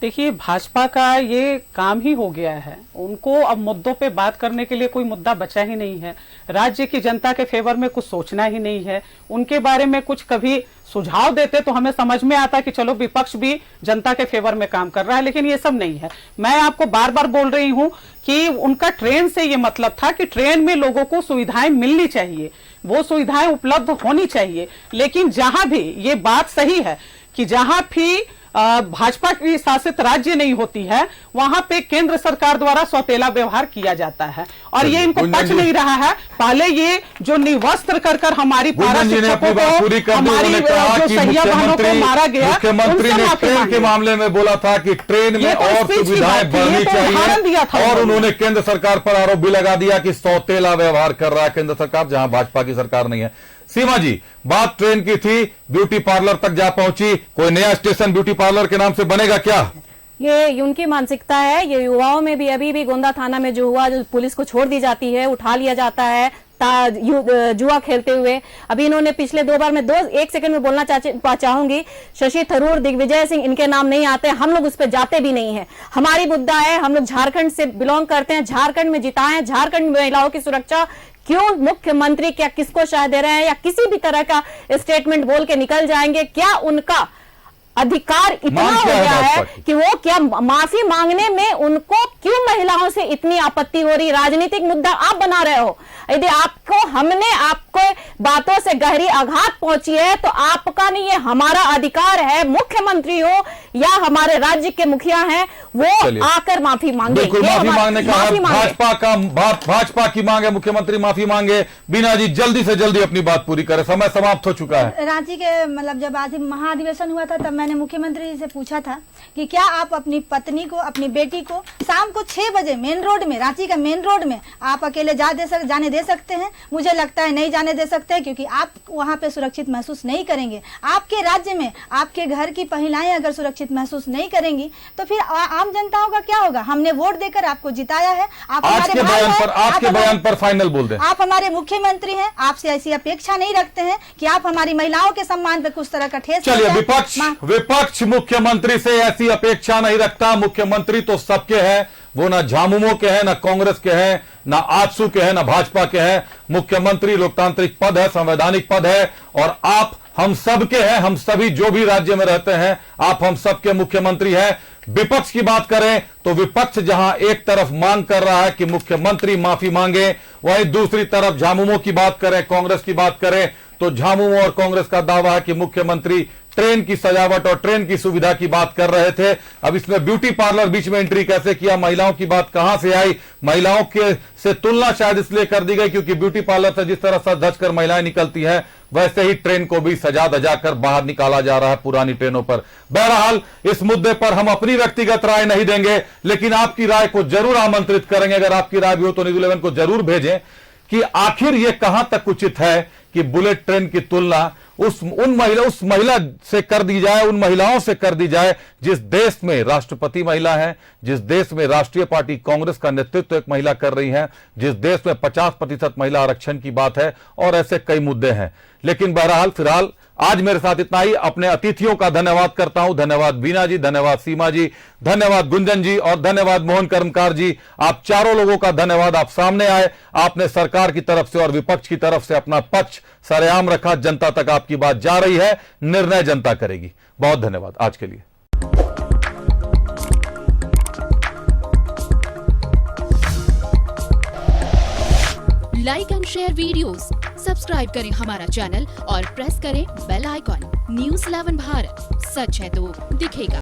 देखिए, भाजपा का ये काम ही हो गया है, उनको अब मुद्दों पे बात करने के लिए कोई मुद्दा बचा ही नहीं है। राज्य की जनता के फेवर में कुछ सोचना ही नहीं है, उनके बारे में कुछ कभी सुझाव देते तो हमें समझ में आता कि चलो विपक्ष भी जनता के फेवर में काम कर रहा है, लेकिन ये सब नहीं है। मैं आपको बार बार बोल रही हूं कि उनका ट्रेन से ये मतलब था कि ट्रेन में लोगों को सुविधाएं मिलनी चाहिए, वो सुविधाएं उपलब्ध होनी चाहिए। लेकिन जहां भी ये बात सही है कि जहां भी भाजपा की शासित राज्य नहीं होती है, वहां पे केंद्र सरकार द्वारा सौतेला व्यवहार किया जाता है, और ये इनको पच नहीं रहा है। पहले ये जो निवस्त्र कर कर हमारी पारा शिक्षकों को, हमारी जो सहिया बहनों को मारा गया, मुख्यमंत्री ने ट्रेन के मामले में बोला था कि ट्रेन में और सुविधाएं बढ़नी चाहिए, और उन्होंने केंद्र सरकार पर आरोप भी लगा दिया कि सौतेला व्यवहार कर रहा है केंद्र सरकार, जहां भाजपा की सरकार नहीं है। सीमा जी, बात ट्रेन की थी, ब्यूटी पार्लर तक जा पहुंची, कोई नया स्टेशन ब्यूटी पार्लर के नाम से बनेगा क्या? ये उनकी मानसिकता है। ये युवाओं में भी अभी भी गोंदा थाना में जो हुआ, जो पुलिस को छोड़ दी जाती है, उठा लिया जाता है जुआ खेलते हुए। अभी इन्होंने पिछले 2 बार में 1 सेकंड में बोलना चाहूंगी, शशि थरूर, दिग्विजय सिंह, इनके नाम नहीं आते, हम लोग उस पर जाते भी नहीं है। हमारी मुद्दा है, हम लोग झारखंड से बिलोंग करते हैं, झारखंड में जिताएं, झारखंड में महिलाओं की सुरक्षा। क्यों मुख्यमंत्री क्या किसको शायद दे रहे हैं या किसी भी तरह का स्टेटमेंट बोल के निकल जाएंगे? क्या उनका अधिकार इतना हो गया है कि वो क्या माफी मांगने में उनको क्यों महिलाओं से इतनी आपत्ति हो रही? राजनीतिक मुद्दा आप बना रहे हो। यदि हमने आपको बातों से गहरी आघात पहुंची है तो आपका नहीं, ये हमारा अधिकार है। मुख्यमंत्री हो या हमारे राज्य के मुखिया हैं, वो आकर माफी मांगे। बिल्कुल माफी मांगने का भाजपा की मांग है, मुख्यमंत्री माफी मांगे। बीना जी जल्दी से जल्दी अपनी बात पूरी करें, समय समाप्त हो चुका है। रांची के मतलब जब आज महाधिवेशन हुआ था तब मैंने मुख्यमंत्री जी से पूछा था कि क्या आप अपनी पत्नी को, अपनी बेटी को शाम को 6 बजे मेन रोड में, रांची का मेन रोड में आप अकेले जाने दे सकते हैं? मुझे लगता है नहीं जाने दे सकते, क्योंकि आप वहां पे सुरक्षित महसूस नहीं करेंगे। आपके राज्य में आपके घर की महिलाएं अगर सुरक्षित महसूस नहीं करेंगी तो फिर आम जनताओं का क्या होगा? हमने वोट देकर आपको जिताया है। आपके बयान पर फाइनल बोल दें। आप हमारे मुख्यमंत्री हैं, आपसे ऐसी अपेक्षा नहीं रखते हैं कि आप हमारी महिलाओं के सम्मान पे कुछ तरह का ठेस। चलिए, विपक्ष मुख्यमंत्री से ऐसी अपेक्षा नहीं रखता। मुख्यमंत्री तो सबके हैं, वो ना झामुमो के हैं, ना कांग्रेस के हैं, ना आजसू के हैं, ना भाजपा के हैं। मुख्यमंत्री लोकतांत्रिक पद है, संवैधानिक पद है, और आप हम सब के हैं। हम सभी जो भी राज्य में रहते हैं, आप हम सबके मुख्यमंत्री हैं। विपक्ष की बात करें तो विपक्ष जहां एक तरफ मांग कर रहा है कि मुख्यमंत्री माफी मांगे, वहीं दूसरी तरफ झामुमो की बात करें, कांग्रेस की बात करें तो झामुमो और कांग्रेस का दावा है कि मुख्यमंत्री ट्रेन की सजावट और ट्रेन की सुविधा की बात कर रहे थे। अब इसमें ब्यूटी पार्लर बीच में एंट्री कैसे किया? महिलाओं की बात कहां से आई? महिलाओं के से तुलना शायद इसलिए कर दी गई क्योंकि ब्यूटी पार्लर से जिस तरह सज धज कर महिलाएं निकलती हैं, वैसे ही ट्रेन को भी सजा धजा कर बाहर निकाला जा रहा है पुरानी ट्रेनों पर। बहरहाल इस मुद्दे पर हम अपनी व्यक्तिगत राय नहीं देंगे, लेकिन आपकी राय को जरूर आमंत्रित करेंगे। अगर आपकी राय भी हो तो न्यूज़ 11 को जरूर भेजें कि आखिर यह कहां तक उचित है कि बुलेट ट्रेन की तुलना उस महिला से कर दी जाए, उन महिलाओं से कर दी जाए जिस देश में राष्ट्रपति महिला है, जिस देश में राष्ट्रीय पार्टी कांग्रेस का नेतृत्व एक महिला कर रही है, जिस देश में 50% महिला आरक्षण की बात है, और ऐसे कई मुद्दे हैं। लेकिन बहरहाल फिलहाल आज मेरे साथ इतना ही। अपने अतिथियों का धन्यवाद करता हूं। धन्यवाद बीना जी, धन्यवाद सीमा जी, धन्यवाद गुंजन जी और धन्यवाद मोहन कर्मकार जी। आप चारों लोगों का धन्यवाद। आप सामने आए, आपने सरकार की तरफ से और विपक्ष की तरफ से अपना पक्ष सरेआम रखा। जनता तक आपकी बात जा रही है, निर्णय जनता करेगी। बहुत धन्यवाद आज के लिए। Like and share videos, subscribe करें हमारा चैनल और प्रेस करें बेल आइकॉन। न्यूज़ 11 भारत, सच है तो दिखेगा।